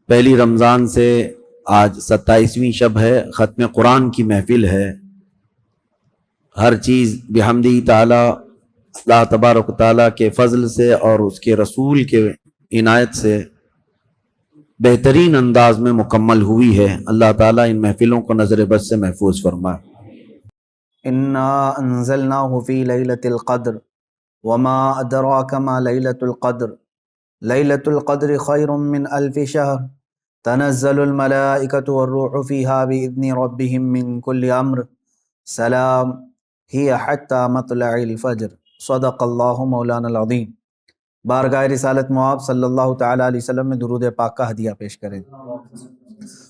پہلی رمضان سے آج 27ویں شب ہے، ختم قرآن کی محفل ہے۔ ہر چیز بحمدی تعالی اللہ تبارک و تعالیٰ کے فضل سے اور اس کے رسول کے عنایت سے بہترین انداز میں مکمل ہوئی ہے۔ اللہ تعالیٰ ان محفلوں کو نظر بد سے محفوظ فرمائے۔ انا انزلناه فی لیلۃ القدر وما ادراک ما لیلۃ القدر لیلۃ القدر خیر من الف شہر تنزل الملائکۃ والروح فیہا باذن ربہم من کل امر سلام ہی حتی مطلع الفجر۔ صدق اللہ مولانا العظیم۔ بارگاہ رسالت مآب صلی اللہ تعالیٰ علیہ وسلم میں درود پاک کا ہدیہ پیش کریں۔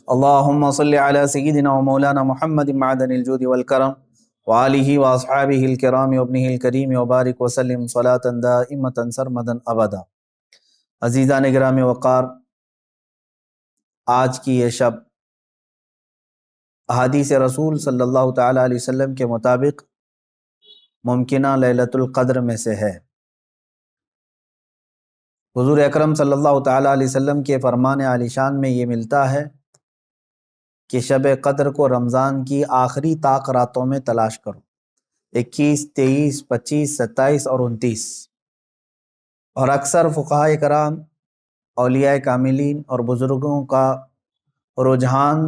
اللہم صلی علی سیدنا و مولانا محمد معدن الجود والکرم وآلہ واصحابہ الکرام وابنہ الکریم وبارک وسلم صلاۃ دائمۃ سرمدا ابدا۔ عزیزان گرامی وقار، آج کی یہ شب احادیث رسول صلی اللہ تعالیٰ علیہ وسلم کے مطابق ممکنہ لیلۃ القدر میں سے ہے۔ حضور اکرم صلی اللہ تعالیٰ علیہ وسلم کے فرمان عالی شان میں یہ ملتا ہے کہ شب قدر کو رمضان کی آخری طاق راتوں میں تلاش کرو، 21، 23، 25، 27 اور 29۔ اور اکثر فقہائے کرام، اولیاء کاملین اور بزرگوں کا رجحان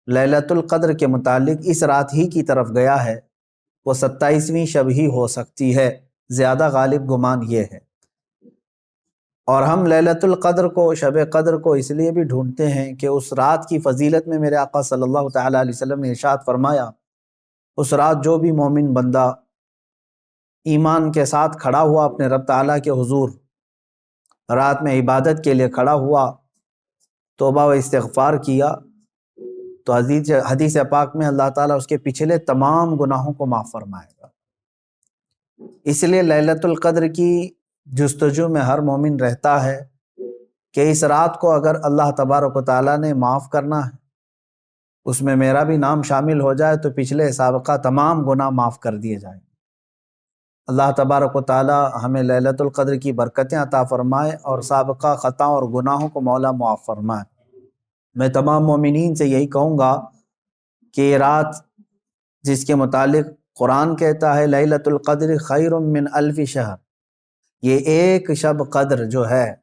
لیلۃ القدر کے متعلق اس رات ہی کی طرف گیا ہے، وہ 27ویں شب ہی ہو سکتی ہے، زیادہ غالب گمان یہ ہے۔ اور ہم لیلۃ القدر کو، شب قدر کو اس لیے بھی ڈھونڈتے ہیں کہ اس رات کی فضیلت میں میرے آقا صلی اللہ تعالیٰ علیہ وسلم نے ارشاد فرمایا، اس رات جو بھی مومن بندہ ایمان کے ساتھ کھڑا ہوا اپنے رب تعالیٰ کے حضور، رات میں عبادت کے لیے کھڑا ہوا، توبہ و استغفار کیا، تو حدیث پاک میں اللہ تعالیٰ اس کے پچھلے تمام گناہوں کو معاف فرمائے گا۔ اس لیے لیلۃ القدر کی جستجو میں ہر مومن رہتا ہے کہ اس رات کو اگر اللہ تبارک و تعالیٰ نے معاف کرنا ہے، اس میں میرا بھی نام شامل ہو جائے تو پچھلے سابقہ تمام گناہ معاف کر دیے جائیں۔ اللہ تبارک و تعالیٰ ہمیں لیلۃ القدر کی برکتیں عطا فرمائے اور سابقہ خطاؤں اور گناہوں کو مولا معاف فرمائے۔ میں تمام مومنین سے یہی کہوں گا کہ یہ رات جس کے متعلق قرآن کہتا ہے لیلۃ القدر خیر من الف شہر، یہ ایک شب قدر جو ہے،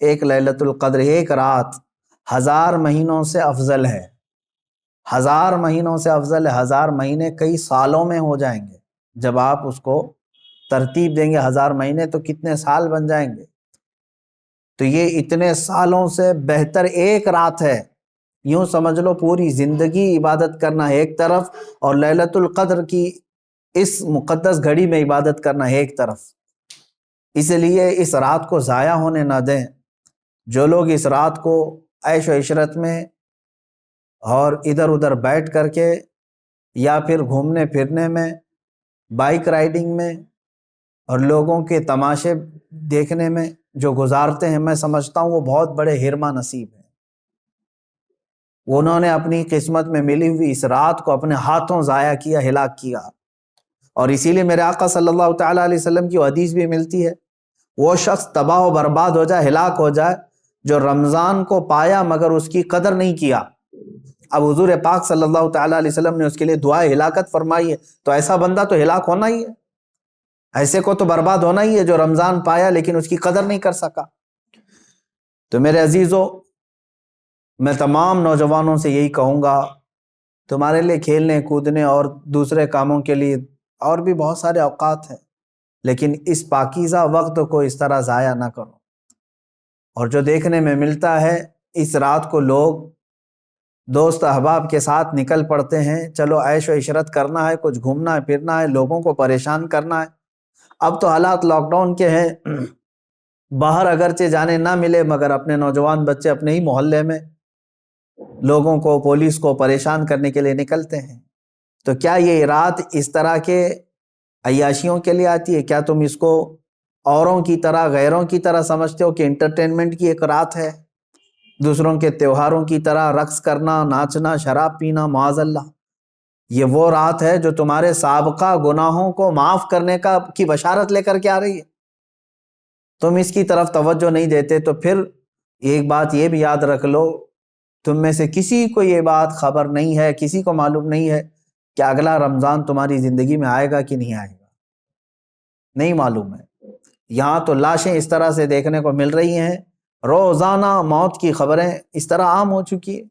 ایک لیلۃ القدر، ایک رات 1000 مہینوں سے افضل ہے۔ 1000 مہینوں سے افضل ہے۔ 1000 مہینے کئی سالوں میں ہو جائیں گے۔ جب آپ اس کو ترتیب دیں گے 1000 مہینے تو کتنے سال بن جائیں گے؟ تو یہ اتنے سالوں سے بہتر ایک رات ہے۔ یوں سمجھ لو پوری زندگی عبادت کرنا ہے ایک طرف، اور لیلۃ القدر کی اس مقدس گھڑی میں عبادت کرنا ہے ایک طرف۔ اس لیے اس رات کو ضائع ہونے نہ دیں۔ جو لوگ اس رات کو عیش و عشرت میں اور ادھر ادھر بیٹھ کر کے یا پھر گھومنے پھرنے میں، بائک رائڈنگ میں اور لوگوں کے تماشے دیکھنے میں جو گزارتے ہیں، میں سمجھتا ہوں وہ بہت بڑے حرمہ نصیب ہیں۔ انہوں نے اپنی قسمت میں ملی ہوئی اس رات کو اپنے ہاتھوں ضائع کیا، ہلاک کیا۔ اور اسی لیے میرے آقا صلی اللہ تعالیٰ علیہ وسلم کی حدیث بھی ملتی ہے، وہ شخص تباہ و برباد ہو جائے، ہلاک ہو جائے جو رمضان کو پایا مگر اس کی قدر نہیں کیا۔ اب حضور پاک صلی اللہ تعالیٰ علیہ وسلم نے اس کے لیے دعائے ہلاکت فرمائی ہے، تو ایسا بندہ تو ہلاک ہونا ہی ہے، ایسے کو تو برباد ہونا ہی ہے جو رمضان پایا لیکن اس کی قدر نہیں کر سکا۔ تو میرے عزیزو، میں تمام نوجوانوں سے یہی کہوں گا، تمہارے لیے کھیلنے کودنے اور دوسرے کاموں کے لیے اور بھی بہت سارے اوقات ہیں، لیکن اس پاکیزہ وقت کو اس طرح ضائع نہ کرو۔ اور جو دیکھنے میں ملتا ہے، اس رات کو لوگ دوست احباب کے ساتھ نکل پڑتے ہیں، چلو عیش و عشرت کرنا ہے، کچھ گھومنا ہے پھرنا ہے، لوگوں کو پریشان کرنا ہے۔ اب تو حالات لاک ڈاؤن کے ہیں، باہر اگرچہ جانے نہ ملے مگر اپنے نوجوان بچے اپنے ہی محلے میں لوگوں کو، پولیس کو پریشان کرنے کے لیے نکلتے ہیں۔ تو کیا یہ رات اس طرح کے عیاشیوں کے لیے آتی ہے؟ کیا تم اس کو اوروں کی طرح، غیروں کی طرح سمجھتے ہو کہ انٹرٹینمنٹ کی ایک رات ہے، دوسروں کے تہواروں کی طرح رقص کرنا، ناچنا، شراب پینا؟ معاذ اللہ، یہ وہ رات ہے جو تمہارے سابقہ گناہوں کو معاف کرنے کی بشارت لے کر کے آ رہی ہے۔ تم اس کی طرف توجہ نہیں دیتے تو پھر ایک بات یہ بھی یاد رکھ لو، تم میں سے کسی کو یہ بات خبر نہیں ہے، کسی کو معلوم نہیں ہے کہ اگلا رمضان تمہاری زندگی میں آئے گا کہ نہیں آئے گا، نہیں معلوم ہے۔ یہاں تو لاشیں اس طرح سے دیکھنے کو مل رہی ہیں، روزانہ موت کی خبریں اس طرح عام ہو چکی ہے۔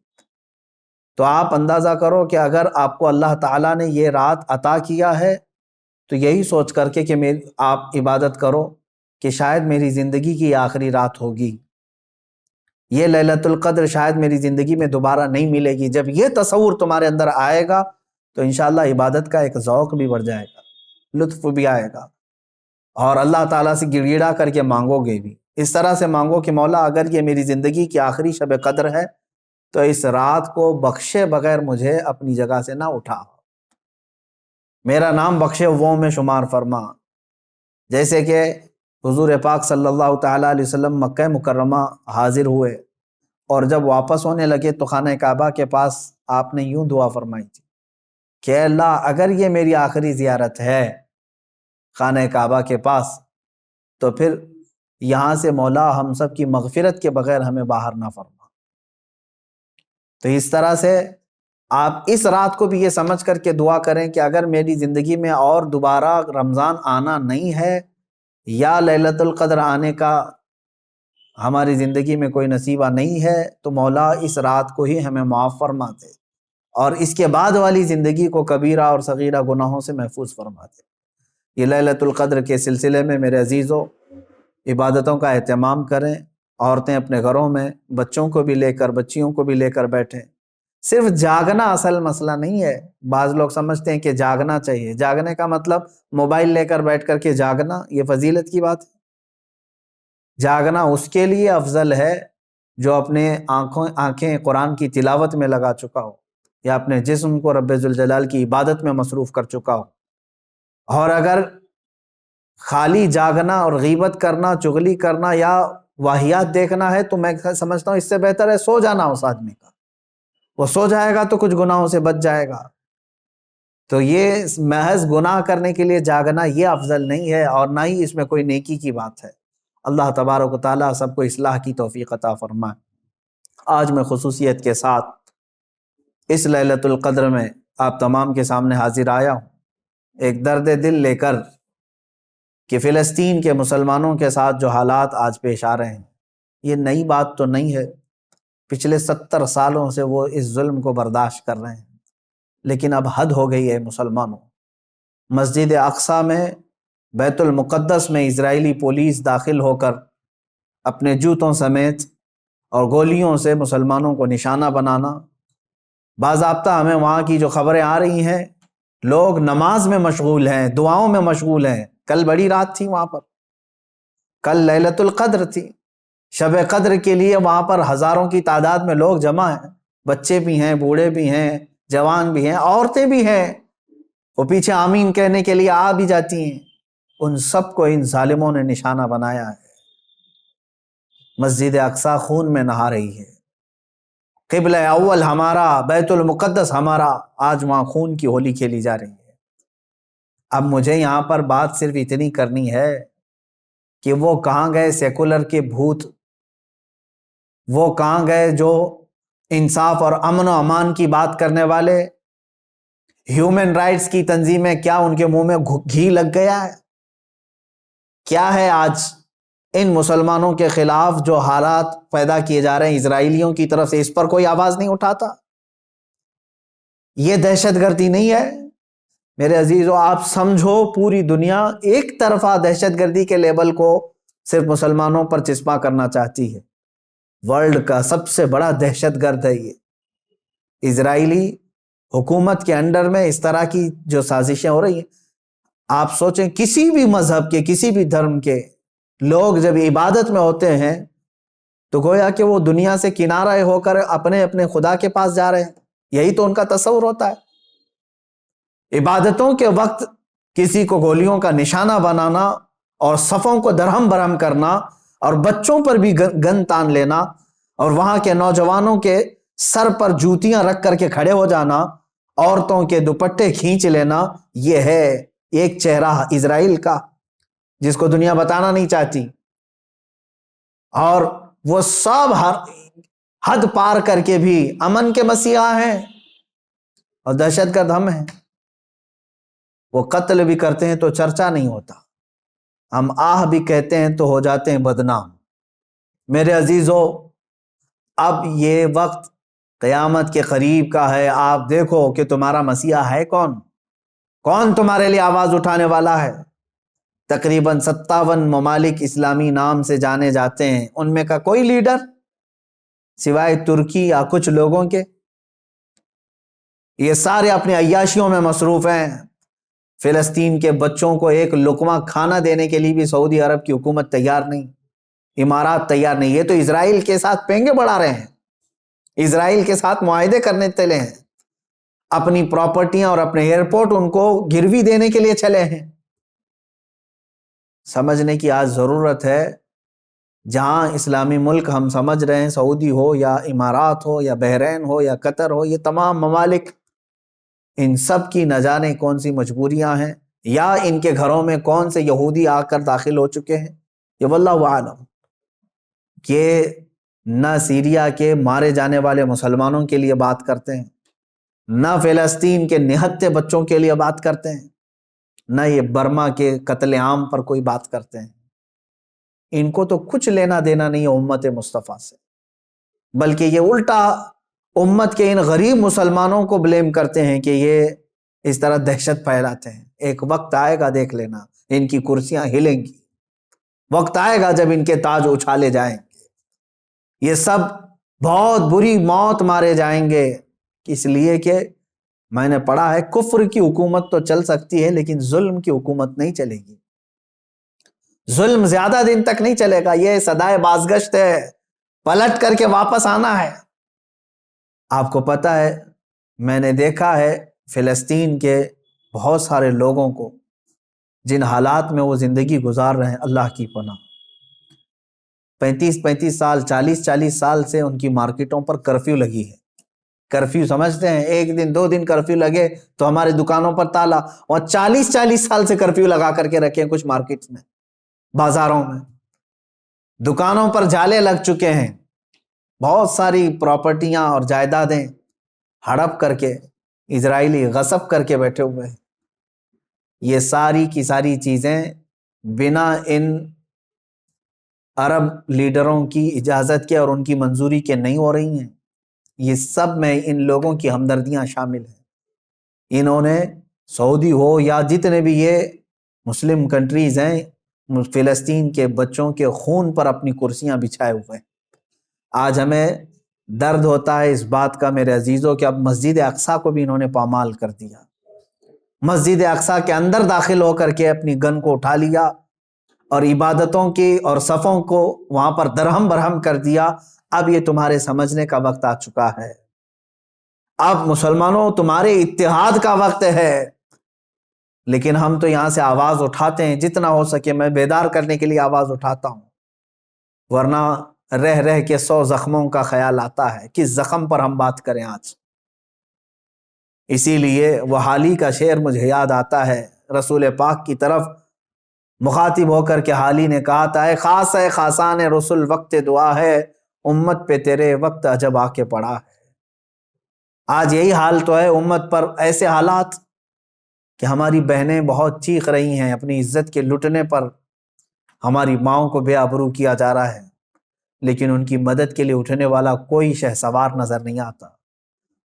تو آپ اندازہ کرو کہ اگر آپ کو اللہ تعالیٰ نے یہ رات عطا کیا ہے تو یہی سوچ کر کے کہ آپ عبادت کرو کہ شاید میری زندگی کی آخری رات ہوگی، یہ لیلۃ القدر شاید میری زندگی میں دوبارہ نہیں ملے گی۔ جب یہ تصور تمہارے اندر آئے گا تو انشاءاللہ عبادت کا ایک ذوق بھی بڑھ جائے گا، لطف بھی آئے گا، اور اللہ تعالیٰ سے گڑ گڑا کر کے مانگو گے بھی۔ اس طرح سے مانگو کہ مولا اگر یہ میری زندگی کی آخری شب قدر ہے تو اس رات کو بخشے بغیر مجھے اپنی جگہ سے نہ اٹھا، میرا نام بخشے وہ میں شمار فرما۔ جیسے کہ حضور پاک صلی اللہ تعالیٰ علیہ وسلم مکہ مکرمہ حاضر ہوئے اور جب واپس ہونے لگے تو خانہ کعبہ کے پاس آپ نے یوں دعا فرمائی تھی کہ اللہ اگر یہ میری آخری زیارت ہے خانہ کعبہ کے پاس تو پھر یہاں سے مولا ہم سب کی مغفرت کے بغیر ہمیں باہر نہ فرما۔ تو اس طرح سے آپ اس رات کو بھی یہ سمجھ کر کے دعا کریں کہ اگر میری زندگی میں اور دوبارہ رمضان آنا نہیں ہے یا لیلۃ القدر آنے کا ہماری زندگی میں کوئی نصیبہ نہیں ہے تو مولا اس رات کو ہی ہمیں معاف فرما دے اور اس کے بعد والی زندگی کو کبیرہ اور صغیرہ گناہوں سے محفوظ فرما دے۔ یہ لیلۃ القدر کے سلسلے میں میرے عزیزوں عبادتوں کا اہتمام کریں، عورتیں اپنے گھروں میں بچوں کو بھی لے کر بچیوں کو بھی لے کر بیٹھیں۔ صرف جاگنا اصل مسئلہ نہیں ہے، بعض لوگ سمجھتے ہیں کہ جاگنا چاہیے، جاگنے کا مطلب موبائل لے کر بیٹھ کر کے جاگنا، یہ فضیلت کی بات ہے۔ جاگنا اس کے لیے افضل ہے جو اپنے آنکھیں قرآن کی تلاوت میں لگا چکا ہو یا اپنے جسم کو رب ذوالجلال کی عبادت میں مصروف کر چکا ہو۔ اور اگر خالی جاگنا اور غیبت کرنا، چغلی کرنا یا واہیات دیکھنا ہے تو میں سمجھتا ہوں اس سے بہتر ہے سو جانا اس آدمی کا، وہ سو جائے گا تو کچھ گناہوں سے بچ جائے گا۔ تو یہ محض گناہ کرنے کے لیے جاگنا یہ افضل نہیں ہے اور نہ ہی اس میں کوئی نیکی کی بات ہے۔ اللہ تبارک و تعالیٰ سب کو اصلاح کی توفیق عطا فرمائے۔ آج میں خصوصیت کے ساتھ اس لیلۃ القدر میں آپ تمام کے سامنے حاضر آیا ہوں ایک درد دل لے کر کہ فلسطین کے مسلمانوں کے ساتھ جو حالات آج پیش آ رہے ہیں یہ نئی بات تو نہیں ہے، پچھلے 70 سالوں سے وہ اس ظلم کو برداشت کر رہے ہیں، لیکن اب حد ہو گئی ہے مسلمانوں۔ مسجد اقصیٰ میں بیت المقدس میں اسرائیلی پولیس داخل ہو کر اپنے جوتوں سمیت اور گولیوں سے مسلمانوں کو نشانہ بنانا، باضابطہ ہمیں وہاں کی جو خبریں آ رہی ہیں لوگ نماز میں مشغول ہیں، دعاؤں میں مشغول ہیں۔ کل بڑی رات تھی وہاں پر، کل لیلۃ القدر تھی، شب قدر کے لیے وہاں پر ہزاروں کی تعداد میں لوگ جمع ہیں، بچے بھی ہیں، بوڑھے بھی ہیں، جوان بھی ہیں، عورتیں بھی ہیں، وہ پیچھے آمین کہنے کے لیے آ بھی جاتی ہیں۔ ان سب کو ان ظالموں نے نشانہ بنایا ہے۔ مسجد اقصیٰ خون میں نہا رہی ہے، قبلہ اول ہمارا، بیت المقدس ہمارا، آج وہاں خون کی ہولی کھیلی جا رہی ہے۔ اب مجھے یہاں پر بات صرف اتنی کرنی ہے کہ وہ کہاں گئے سیکولر کے بھوت، وہ کہاں گئے جو انصاف اور امن و امان کی بات کرنے والے، ہیومن رائٹس کی تنظیمیں، کیا ان کے منہ میں گھی لگ گیا ہے؟ کیا ہے آج ان مسلمانوں کے خلاف جو حالات پیدا کیے جا رہے ہیں اسرائیلیوں کی طرف سے، اس پر کوئی آواز نہیں اٹھاتا؟ یہ دہشت گردی نہیں ہے میرے عزیزو؟ آپ سمجھو پوری دنیا ایک طرفہ دہشت گردی کے لیبل کو صرف مسلمانوں پر چسپاں کرنا چاہتی ہے۔ ورلڈ کا سب سے بڑا دہشت گرد ہے یہ اسرائیلی حکومت کے انڈر میں اس طرح کی جو سازشیں ہو رہی ہیں۔ آپ سوچیں کسی بھی مذہب کے، کسی بھی دھرم کے لوگ جب عبادت میں ہوتے ہیں تو گویا کہ وہ دنیا سے کنارہ ہو کر اپنے اپنے خدا کے پاس جا رہے ہیں، یہی تو ان کا تصور ہوتا ہے۔ عبادتوں کے وقت کسی کو گولیوں کا نشانہ بنانا اور صفوں کو درہم برہم کرنا اور بچوں پر بھی گن تان لینا اور وہاں کے نوجوانوں کے سر پر جوتیاں رکھ کر کے کھڑے ہو جانا، عورتوں کے دوپٹے کھینچ لینا، یہ ہے ایک چہرہ اسرائیل کا جس کو دنیا بتانا نہیں چاہتی۔ اور وہ سب حد پار کر کے بھی امن کے مسیحا ہیں اور دہشت گرد ہم ہیں۔ وہ قتل بھی کرتے ہیں تو چرچا نہیں ہوتا، ہم آہ بھی کہتے ہیں تو ہو جاتے ہیں بدنام۔ میرے عزیزو، اب یہ وقت قیامت کے قریب کا ہے، آپ دیکھو کہ تمہارا مسیحا ہے کون تمہارے لیے آواز اٹھانے والا ہے۔ تقریباً 57 ممالک اسلامی نام سے جانے جاتے ہیں، ان میں کا کوئی لیڈر سوائے ترکی یا کچھ لوگوں کے؟ یہ سارے اپنے عیاشیوں میں مصروف ہیں۔ فلسطین کے بچوں کو ایک لقمہ کھانا دینے کے لیے بھی سعودی عرب کی حکومت تیار نہیں، امارات تیار نہیں۔ یہ تو اسرائیل کے ساتھ پینگے بڑھا رہے ہیں، اسرائیل کے ساتھ معاہدے کرنے چلے ہیں، اپنی پراپرٹیاں اور اپنے ایئرپورٹ ان کو گروی دینے کے لیے چلے ہیں۔ سمجھنے کی آج ضرورت ہے، جہاں اسلامی ملک ہم سمجھ رہے ہیں، سعودی ہو یا امارات ہو یا بحرین ہو یا قطر ہو، یہ تمام ممالک، ان سب کی نہ جانے کون سی مجبوریاں ہیں، یا ان کے گھروں میں کون سے یہودی آ کر داخل ہو چکے ہیں، یہ واللہ عالم۔ یہ نہ سیریا کے مارے جانے والے مسلمانوں کے لیے بات کرتے ہیں، نہ فلسطین کے نہتے بچوں کے لیے بات کرتے ہیں، نہ یہ برما کے قتل عام پر کوئی بات کرتے ہیں۔ ان کو تو کچھ لینا دینا نہیں ہے امت مصطفیٰ سے، بلکہ یہ الٹا امت کے ان غریب مسلمانوں کو بلیم کرتے ہیں کہ یہ اس طرح دہشت پھیلاتے ہیں۔ ایک وقت آئے گا، دیکھ لینا، ان کی کرسیاں ہلیں گی، وقت آئے گا جب ان کے تاج اچھالے جائیں گے، یہ سب بہت بری موت مارے جائیں گے۔ اس لیے کہ میں نے پڑھا ہے، کفر کی حکومت تو چل سکتی ہے لیکن ظلم کی حکومت نہیں چلے گی، ظلم زیادہ دن تک نہیں چلے گا، یہ صدائے بازگشت ہے، پلٹ کر کے واپس آنا ہے۔ آپ کو پتہ ہے، میں نے دیکھا ہے فلسطین کے بہت سارے لوگوں کو جن حالات میں وہ زندگی گزار رہے ہیں، اللہ کی پناہ، 35 سال 40 سال سے ان کی مارکیٹوں پر کرفیو لگی ہے۔ کرفیو سمجھتے ہیں، ایک دن 2 دن کرفیو لگے تو ہمارے دکانوں پر تالا، اور 40 سال سے کرفیو لگا کر کے رکھے ہیں کچھ مارکیٹس میں، بازاروں میں، دکانوں پر جالے لگ چکے ہیں، بہت ساری پراپرٹیاں اور جائیدادیں ہڑپ کر کے اسرائیلی غصب کر کے بیٹھے ہوئے ہیں۔ یہ ساری کی ساری چیزیں بنا ان عرب لیڈروں کی اجازت کے اور ان کی منظوری کے نہیں ہو رہی ہیں۔ یہ سب میں ان لوگوں کی ہمدردیاں شامل ہیں۔ انہوں نے سعودی ہو یا جتنے بھی یہ مسلم کنٹریز ہیں، فلسطین کے بچوں کے خون پر اپنی کرسیاں بچھائے ہوئے ہیں۔ آج ہمیں درد ہوتا ہے اس بات کا میرے عزیزوں کہ اب مسجد اقصیٰ کو بھی انہوں نے پامال کر دیا، مسجد اقصیٰ کے اندر داخل ہو کر کے اپنی گن کو اٹھا لیا اور عبادتوں کی اور صفوں کو وہاں پر درہم برہم کر دیا۔ اب یہ تمہارے سمجھنے کا وقت آ چکا ہے، اب مسلمانوں تمہارے اتحاد کا وقت ہے۔ لیکن ہم تو یہاں سے آواز اٹھاتے ہیں، جتنا ہو سکے میں بیدار کرنے کے لیے آواز اٹھاتا ہوں، ورنہ رہ رہ کے 100 زخموں کا خیال آتا ہے، کس زخم پر ہم بات کریں آج۔ اسی لیے وہ حالی کا شعر مجھے یاد آتا ہے، رسول پاک کی طرف مخاطب ہو کر کے حالی نے کہا تھا، اے خاص ہے خاصان رسول وقت دعا ہے، امت پہ تیرے وقت عجب آ کے پڑا ہے۔ آج یہی حال تو ہے امت پر، ایسے حالات کہ ہماری بہنیں بہت چیخ رہی ہیں اپنی عزت کے لٹنے پر، ہماری ماؤں کو بے آبرو کیا جا رہا ہے، لیکن ان کی مدد کے لیے اٹھنے والا کوئی شہسوار نظر نہیں آتا۔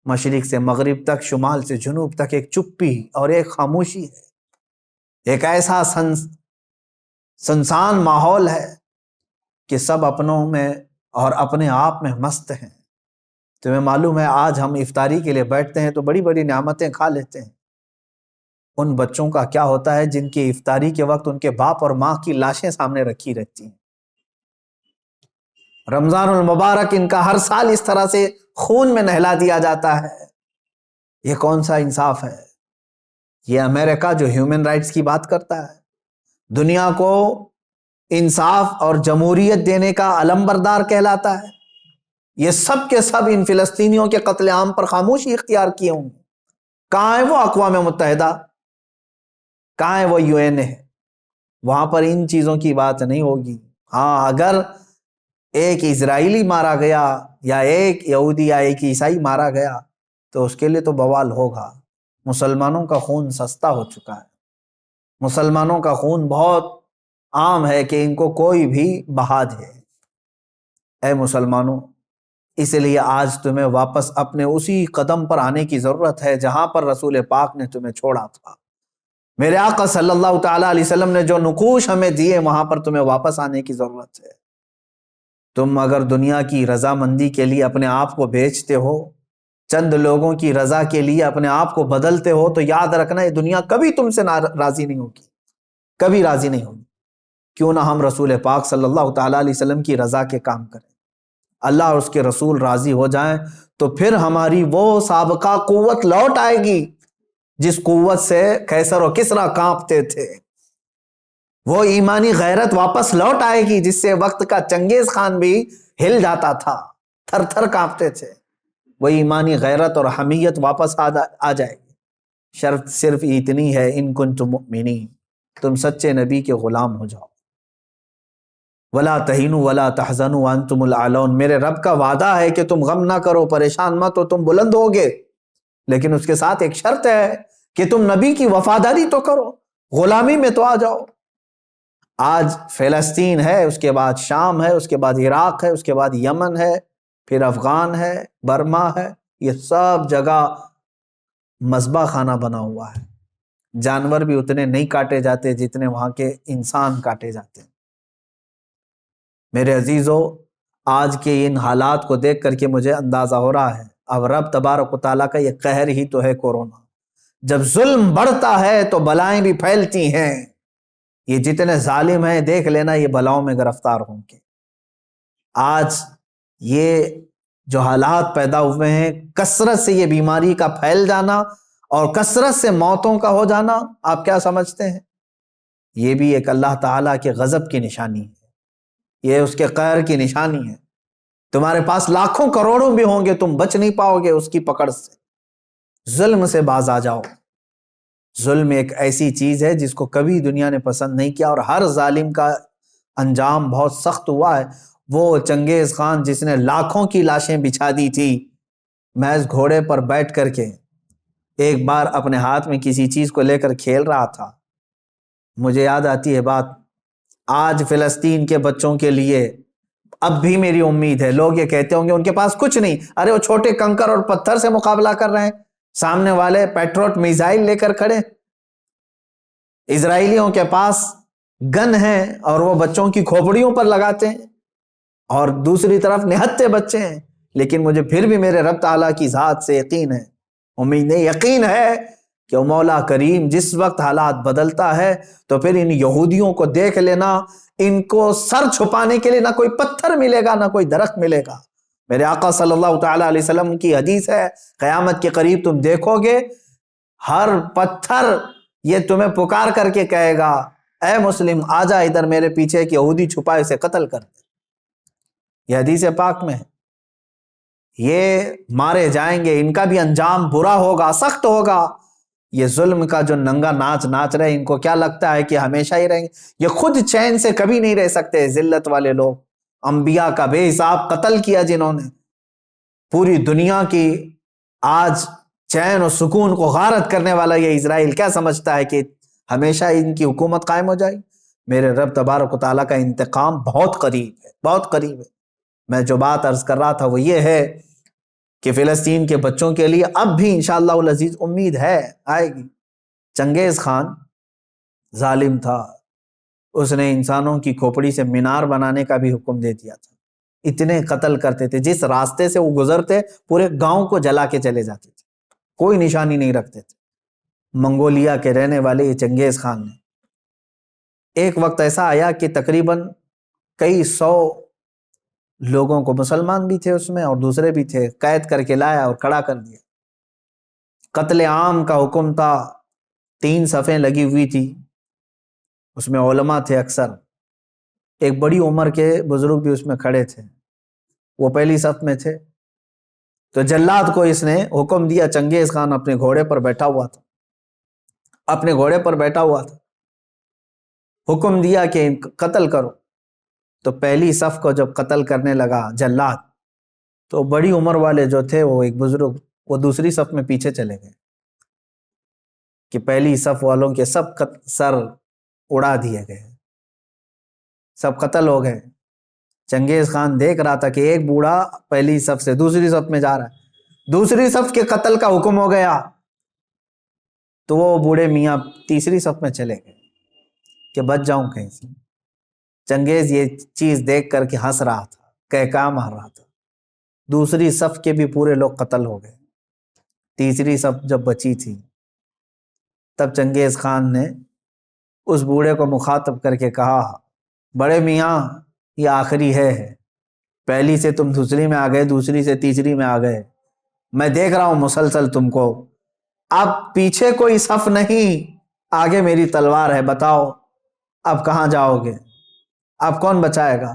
مشرق سے مغرب تک، شمال سے جنوب تک ایک چپی اور ایک خاموشی ہے، ایک ایسا سنسان ماحول ہے کہ سب اپنوں میں اور اپنے آپ میں مست ہیں۔ تمہیں معلوم ہے آج ہم افطاری کے لیے بیٹھتے ہیں تو بڑی بڑی نعمتیں کھا لیتے ہیں، ان بچوں کا کیا ہوتا ہے جن کی افطاری کے وقت ان کے باپ اور ماں کی لاشیں سامنے رکھی رہتی ہیں؟ رمضان المبارک ان کا ہر سال اس طرح سے خون میں نہلا دیا جاتا ہے، یہ کون سا انصاف ہے؟ یہ امریکہ جو ہیومن رائٹس کی بات کرتا ہے، دنیا کو انصاف اور جمہوریت دینے کا علم بردار کہلاتا ہے، یہ سب کے سب ان فلسطینیوں کے قتل عام پر خاموشی اختیار کیے ہوں گے۔ کہاں ہے وہ اقوام متحدہ؟ کہاں ہے وہ UN ہے؟ وہاں پر ان چیزوں کی بات نہیں ہوگی۔ ہاں، اگر ایک اسرائیلی مارا گیا یا ایک یہودی یا ایک عیسائی مارا گیا تو اس کے لیے تو بوال ہوگا۔ مسلمانوں کا خون سستا ہو چکا ہے، مسلمانوں کا خون بہت عام ہے کہ ان کو کوئی بھی بہا دے۔ اے مسلمانوں، اس لیے آج تمہیں واپس اپنے اسی قدم پر آنے کی ضرورت ہے جہاں پر رسول پاک نے تمہیں چھوڑا تھا۔ میرے آقا صلی اللہ تعالیٰ علیہ وسلم نے جو نقوش ہمیں دیے وہاں پر تمہیں واپس آنے کی ضرورت ہے۔ تم اگر دنیا کی رضامندی کے لیے اپنے آپ کو بیچتے ہو، چند لوگوں کی رضا کے لیے اپنے آپ کو بدلتے ہو، تو یاد رکھنا یہ دنیا کبھی تم سے راضی نہیں ہوگی، کبھی راضی نہیں ہوگی۔ کیوں نہ ہم رسول پاک صلی اللہ تعالیٰ علیہ وسلم کی رضا کے کام کریں، اللہ اور اس کے رسول راضی ہو جائیں، تو پھر ہماری وہ سابقہ قوت لوٹ آئے گی جس قوت سے قیصر و کسریٰ کانپتے تھے۔ وہ ایمانی غیرت واپس لوٹ آئے گی جس سے وقت کا چنگیز خان بھی ہل جاتا تھا، تھر تھر کانپتے تھے۔ وہ ایمانی غیرت اور حمیت واپس آ جائے گی۔ شرط صرف اتنی ہے، ان کنتم مؤمنین، تم سچے نبی کے غلام ہو جاؤ۔ ولا تہینوا ولا تحزنوا وانتم الاعلون، میرے رب کا وعدہ ہے کہ تم غم نہ کرو، پریشان مت ہو، تم بلند ہوگے، لیکن اس کے ساتھ ایک شرط ہے کہ تم نبی کی وفاداری تو کرو، غلامی میں تو آ جاؤ۔ آج فلسطین ہے، اس کے بعد شام ہے، اس کے بعد عراق ہے، اس کے بعد یمن ہے، پھر افغان ہے، برما ہے، یہ سب جگہ مذبح خانہ بنا ہوا ہے۔ جانور بھی اتنے نہیں کاٹے جاتے جتنے وہاں کے انسان کاٹے جاتے ہیں۔ میرے عزیزو، آج کے ان حالات کو دیکھ کر کے مجھے اندازہ ہو رہا ہے اب رب تبارک و تعالیٰ کا یہ قہر ہی تو ہے کورونا۔ جب ظلم بڑھتا ہے تو بلائیں بھی پھیلتی ہیں۔ یہ جتنے ظالم ہیں دیکھ لینا یہ بلاؤں میں گرفتار ہوں گے۔ آج یہ جو حالات پیدا ہوئے ہیں، کثرت سے یہ بیماری کا پھیل جانا اور کثرت سے موتوں کا ہو جانا، آپ کیا سمجھتے ہیں؟ یہ بھی ایک اللہ تعالیٰ کے غضب کی نشانی ہے، یہ اس کے قہر کی نشانی ہے۔ تمہارے پاس لاکھوں کروڑوں بھی ہوں گے، تم بچ نہیں پاؤ گے اس کی پکڑ سے۔ ظلم سے باز آ جاؤ۔ ظلم ایک ایسی چیز ہے جس کو کبھی دنیا نے پسند نہیں کیا، اور ہر ظالم کا انجام بہت سخت ہوا ہے۔ وہ چنگیز خان جس نے لاکھوں کی لاشیں بچھا دی تھی محض گھوڑے پر بیٹھ کر کے، ایک بار اپنے ہاتھ میں کسی چیز کو لے کر کھیل رہا تھا۔ مجھے یاد آتی ہے بات، آج فلسطین کے بچوں کے لیے اب بھی میری امید ہے۔ لوگ یہ کہتے ہوں گے ان کے پاس کچھ نہیں، ارے وہ چھوٹے کنکر اور پتھر سے مقابلہ کر رہے ہیں، سامنے والے پیٹروٹ میزائل لے کر کھڑے۔ اسرائیلیوں کے پاس گن ہیں اور وہ بچوں کی کھوپڑیوں پر لگاتے ہیں، اور دوسری طرف نہتے بچے ہیں۔ لیکن مجھے پھر بھی میرے رب تعالیٰ کی ذات سے یقین ہے، امید نہیں، یقین ہے کہ مولا کریم جس وقت حالات بدلتا ہے تو پھر ان یہودیوں کو دیکھ لینا، ان کو سر چھپانے کے لیے نہ کوئی پتھر ملے گا نہ کوئی درخت ملے گا۔ میرے آقا صلی اللہ تعالیٰ علیہ وسلم کی حدیث ہے، قیامت کے قریب تم دیکھو گے ہر پتھر یہ تمہیں پکار کر کے کہے گا، اے مسلم آ جا ادھر میرے پیچھے، ایک یہودی چھپا اسے قتل کر دے۔ یہ حدیث پاک میں ہے، یہ مارے جائیں گے، ان کا بھی انجام برا ہوگا، سخت ہوگا۔ یہ ظلم کا جو ننگا ناچ ناچ رہے، ان کو کیا لگتا ہے کہ ہمیشہ ہی رہیں گے؟ یہ خود چین سے کبھی نہیں رہ سکتے۔ ذلت والے لوگ، انبیاء کا بے حساب قتل کیا جنہوں نے، پوری دنیا کی آج چین و سکون کو غارت کرنے والا یہ اسرائیل کیا سمجھتا ہے کہ ہمیشہ ان کی حکومت قائم ہو جائے؟ میرے رب تبارک و تعالیٰ کا انتقام بہت قریب ہے، بہت قریب ہے۔ میں جو بات عرض کر رہا تھا وہ یہ ہے کہ فلسطین کے بچوں کے لیے اب بھی انشاءاللہ العزیز امید ہے، آئے گی۔ چنگیز خان ظالم تھا، اس نے انسانوں کی کھوپڑی سے مینار بنانے کا بھی حکم دے دیا تھا۔ اتنے قتل کرتے تھے، جس راستے سے وہ گزرتے پورے گاؤں کو جلا کے چلے جاتے تھے، کوئی نشانی نہیں رکھتے تھے۔ منگولیا کے رہنے والے یہ چنگیز خان نے ایک وقت ایسا آیا کہ تقریباً کئی 100 لوگوں کو، مسلمان بھی تھے اس میں اور دوسرے بھی تھے، قید کر کے لایا اور کھڑا کر دیا۔ قتل عام کا حکم تھا، 3 صفیں لگی ہوئی تھی، اس میں علماء تھے اکثر، ایک بڑی عمر کے بزرگ بھی اس میں کھڑے تھے، وہ پہلی صف میں تھے۔ تو جلاد کو اس نے حکم دیا، چنگیز خان اپنے گھوڑے پر بیٹھا ہوا تھا، اپنے گھوڑے پر بیٹھا ہوا تھا، حکم دیا کہ قتل کرو۔ تو پہلی صف کو جب قتل کرنے لگا جلاد، تو بڑی عمر والے جو تھے وہ ایک بزرگ وہ دوسری صف میں پیچھے چلے گئے کہ پہلی صف والوں کے سب سر اڑا دیے گئے، سب قتل ہو گئے۔ چنگیز خان دیکھ رہا تھا کہ ایک بوڑھا پہلی صف سے دوسری صف میں جا رہا ہے، دوسری صف کے قتل کا حکم ہو گیا، تو وہ بوڑھے میاں تیسری صف میں چلے گئے کہ بچ جاؤں کہیں سے۔ چنگیز یہ چیز دیکھ کر کے ہنس رہا تھا، کہکا مار رہا تھا، دوسری صف کے بھی پورے لوگ قتل ہو گئے، تیسری صف جب بچی تھی تب چنگیز خان نے اس بوڑھے کو مخاطب کر کے کہا، بڑے میاں یہ آخری ہے، پہلی سے تم دوسری میں آ گئے، دوسری سے تیسری میں آ گئے، میں دیکھ رہا ہوں مسلسل تم کو، اب پیچھے کوئی صف نہیں، آگے میری تلوار ہے، بتاؤ اب کہاں جاؤ گے، اب کون بچائے گا؟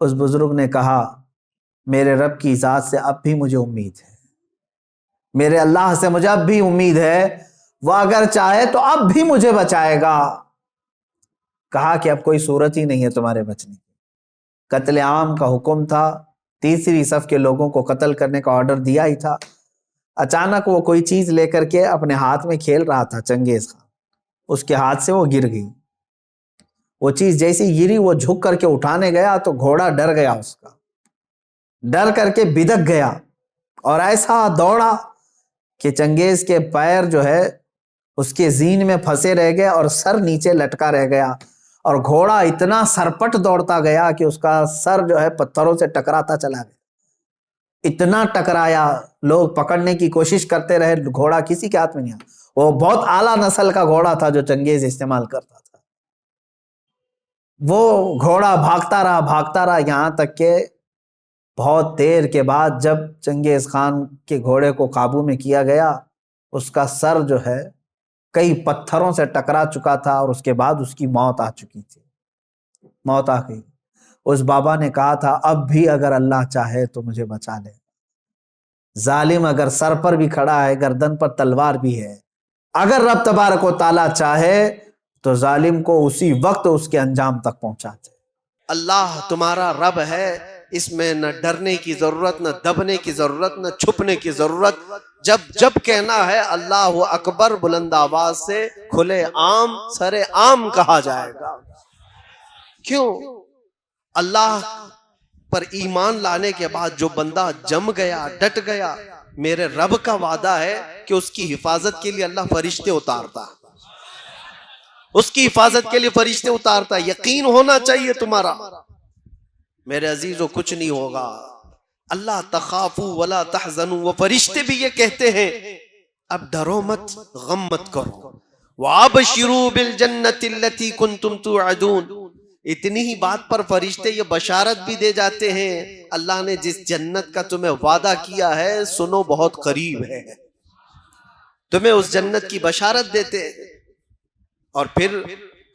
اس بزرگ نے کہا، میرے رب کی ذات سے اب بھی مجھے امید ہے، میرے اللہ سے مجھے اب بھی امید ہے، وہ اگر چاہے تو اب بھی مجھے بچائے گا۔ کہا کہ اب کوئی صورت ہی نہیں ہے تمہارے بچنے کی، قتل عام کا حکم تھا، تیسری صف کے لوگوں کو قتل کرنے کا آرڈر دیا ہی تھا، اچانک وہ کوئی چیز لے کر کے اپنے ہاتھ میں کھیل رہا تھا چنگیز خان، اس کے ہاتھ سے وہ گر گئی، وہ چیز جیسی گری وہ جھک کر کے اٹھانے گیا تو گھوڑا ڈر گیا، اس کا ڈر کر کے بدک گیا اور ایسا دوڑا کہ چنگیز کے پیر جو ہے اس کے زین میں پھنسے رہ گئے اور سر نیچے لٹکا رہ گیا، اور گھوڑا اتنا سرپٹ دوڑتا گیا کہ اس کا سر جو ہے پتھروں سے ٹکراتا چلا گیا، اتنا ٹکرایا، لوگ پکڑنے کی کوشش کرتے رہے، گھوڑا کسی کے ہاتھ میں نہیں آیا، وہ بہت اعلیٰ نسل کا گھوڑا تھا جو چنگیز استعمال کرتا تھا۔ وہ گھوڑا بھاگتا رہا یہاں تک کہ بہت دیر کے بعد جب چنگیز خان کے گھوڑے کو قابو میں کیا گیا، اس کا سر جو ہے کئی پتھروں سے ٹکرا چکا تھا اور اس کے بعد اس کی موت آ چکی تھی، موت آ گئی۔ اس بابا نے کہا تھا، اب بھی اگر اللہ چاہے تو مجھے بچا لے، ظالم اگر سر پر بھی کھڑا ہے، گردن پر تلوار بھی ہے، اگر رب تبارک و تعالیٰ چاہے تو ظالم کو اسی وقت اس کے انجام تک پہنچاتے۔ اللہ تمہارا رب ہے، اس میں نہ ڈرنے کی ضرورت، نہ دبنے کی ضرورت، نہ چھپنے کی ضرورت، جب کہنا ہے اللہ اکبر بلند آواز سے کھلے عام سرے عام کہا جائے گا۔ کیوں؟ اللہ پر ایمان لانے کے بعد جو بندہ جم گیا، ڈٹ گیا، میرے رب کا وعدہ ہے کہ اس کی حفاظت کے لیے اللہ فرشتے اتارتا، اس کی حفاظت کے لیے فرشتے اتارتا۔ یقین ہونا چاہیے تمہارا، میرے عزیزو کچھ نہیں ہوگا، اللہ تخافوا ولا تحزنوا، وہ فرشتے بھی یہ کہتے ہیں اب ڈرو مت، غم مت کرو، وابشروا بالجنۃ التي كنتم توعدون، اتنی ہی بات پر فرشتے یہ بشارت بھی دے جاتے ہیں، اللہ نے جس جنت کا تمہیں وعدہ کیا ہے سنو بہت قریب ہے، تمہیں اس جنت کی بشارت دیتے ہیں۔ اور پھر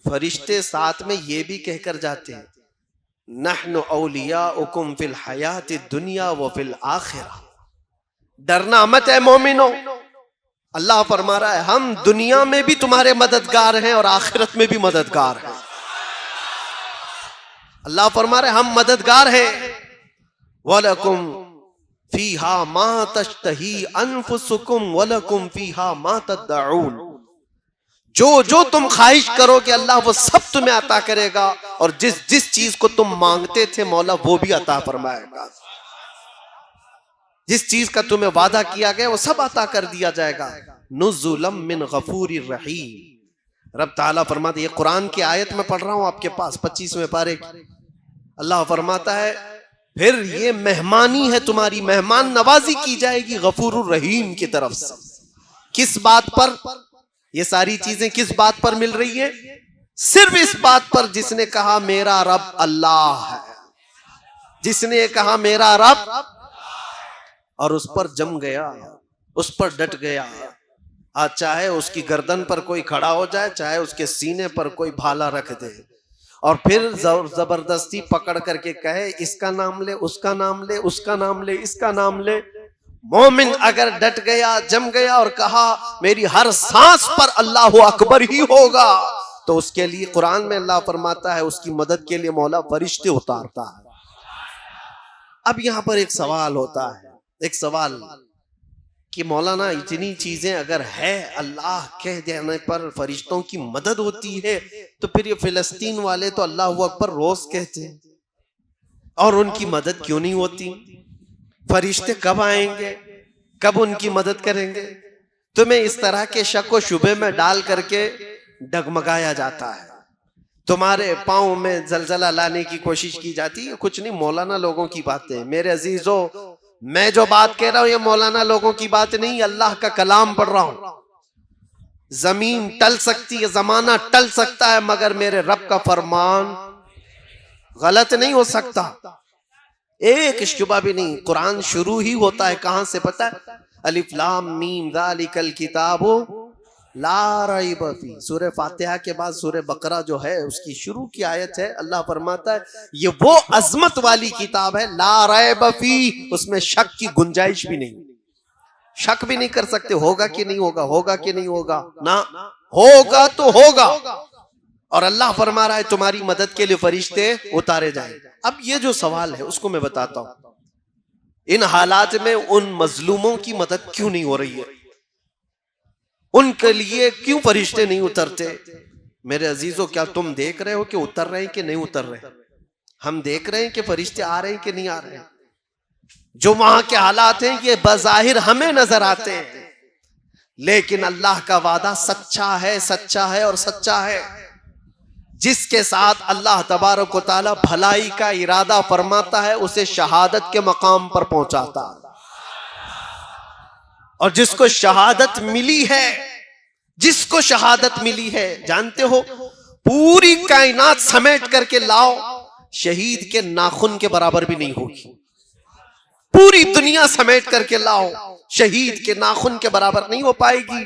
فرشتے ساتھ میں یہ بھی کہہ کر جاتے ہیں، نحن اولیاؤکم فی الحیات الدنیا وفی الآخرہ، ڈرنا مت ہے مومنو، اللہ فرما رہا ہے ہم دنیا میں بھی تمہارے مددگار ہیں اور آخرت میں بھی مددگار ہیں۔ اللہ فرما رہا ہے ہم مددگار ہیں، وَلَكُمْ فِيهَا مَا تَشْتَهِي أَنفُسُكُمْ وَلَكُمْ فِيهَا مَا تَدَّعُونَ، جو تم خواہش کرو کہ اللہ وہ سب تمہیں عطا کرے گا، اور جس چیز کو تم مانگتے تھے مولا وہ بھی عطا فرمائے گا، جس چیز کا تمہیں وعدہ کیا گیا وہ سب عطا کر دیا جائے گا۔ نزلا من غفور الرحیم، رب تعالیٰ فرماتے، یہ قرآن کی آیت میں پڑھ رہا ہوں آپ کے پاس 25ویں پارے کی، اللہ فرماتا ہے پھر یہ مہمانی ہے تمہاری، مہمان نوازی کی جائے گی غفور الرحیم کی طرف سے۔ کس بات پر یہ ساری چیزیں کس بات پر مل رہی ہیں؟ صرف اس بات پر جس نے کہا میرا رب اللہ ہے، جس نے کہا میرا رب اور اس پر جم گیا، اس پر ڈٹ گیا، آج چاہے اس کی گردن پر کوئی کھڑا ہو جائے، چاہے اس کے سینے پر کوئی بھالا رکھ دے، اور پھر زبردستی پکڑ کر کے کہے اس کا نام لے، اس کا نام لے، اس کا نام لے، اس کا نام لے، مومن اگر ڈٹ گیا، جم گیا اور کہا میری ہر سانس پر اللہ اکبر ہی ہوگا، تو اس کے لیے قرآن میں اللہ فرماتا ہے اس کی مدد کے لیے مولا فرشتے اتارتا ہے۔ اب یہاں پر ایک سوال ہوتا ہے، ایک سوال کہ مولانا اتنی چیزیں اگر ہے، اللہ کہہ دینے پر فرشتوں کی مدد ہوتی ہے، تو پھر یہ فلسطین والے تو اللہ اکبر روز کہتے ہیں، اور ان کی مدد کیوں نہیں ہوتی؟ فرشتے کب آئیں گے؟ کب ان کی مدد کریں گے؟ تمہیں اس طرح کے شک و شبے میں ڈال کر کے ڈگمگایا جاتا ہے، تمہارے پاؤں میں زلزلہ لانے کی کوشش کی جاتی ہے۔ کچھ نہیں، مولانا لوگوں کی باتیں۔ میرے عزیزو، میں جو بات کہہ رہا ہوں یہ مولانا لوگوں کی بات نہیں، اللہ کا کلام پڑھ رہا ہوں۔ زمین ٹل سکتی ہے، زمانہ ٹل سکتا ہے، مگر میرے رب کا فرمان غلط نہیں ہو سکتا، ایک شبہ بھی نہیں۔ قرآن شروع ہی ہوتا ہے کہاں سے پتہ ہے؟ الف لام میم ذالک الکتاب لا ریب فیہ۔ سورہ فاتحہ کے بعد سورہ بقرہ جو ہے اس کی شروع کی آیت ہے، اللہ فرماتا ہے یہ وہ عظمت والی کتاب ہے لا ریب فیہ، اس میں شک کی گنجائش بھی نہیں، شک بھی نہیں کر سکتے ہوگا کہ نہیں ہوگا، ہوگا کہ نہیں ہوگا، نہ ہوگا تو ہوگا۔ اور اللہ فرما رہا ہے تمہاری مدد کے لیے فرشتے اتارے جائیں۔ اب یہ جو سوال ہے اس کو میں بتاتا ہوں، ان حالات میں ان مظلوموں کی مدد کیوں نہیں ہو رہی ہے؟ ان کے لیے کیوں فرشتے نہیں اترتے؟ میرے عزیزو، کیا تم دیکھ رہے ہو کہ اتر رہے ہیں کہ نہیں اتر رہے؟ ہم دیکھ رہے ہیں کہ فرشتے آ رہے ہیں کہ نہیں آ رہے ہیں؟ جو وہاں کے حالات ہیں یہ بظاہر ہمیں نظر آتے ہیں، لیکن اللہ کا وعدہ سچا ہے، سچا ہے اور سچا ہے۔ جس کے ساتھ اللہ تبارک و تعالی بھلائی کا ارادہ فرماتا ہے اسے شہادت کے مقام پر پہنچاتا ہے، اور جس کو شہادت ملی ہے، جس کو شہادت ملی ہے، جانتے ہو پوری کائنات سمیٹ کر کے لاؤ شہید کے ناخن کے برابر بھی نہیں ہوگی، پوری دنیا سمیٹ کر کے لاؤ شہید کے ناخن کے برابر نہیں ہو پائے گی۔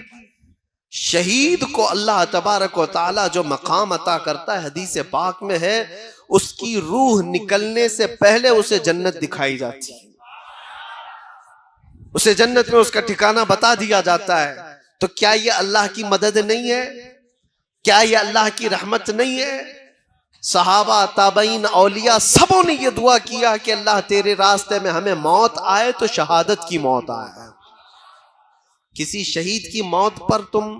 شہید کو اللہ تبارک و تعالی جو مقام عطا کرتا ہے حدیث پاک میں ہے، اس کی روح نکلنے سے پہلے اسے جنت دکھائی جاتی ہے، اسے جنت میں اس کا ٹھکانہ بتا دیا جاتا ہے۔ تو کیا یہ اللہ کی مدد نہیں ہے؟ کیا یہ اللہ کی رحمت نہیں ہے؟ صحابہ، تابعین، اولیاء سبوں نے یہ دعا کیا کہ اللہ تیرے راستے میں ہمیں موت آئے تو شہادت کی موت آئے۔ کسی شہید کی موت پر تم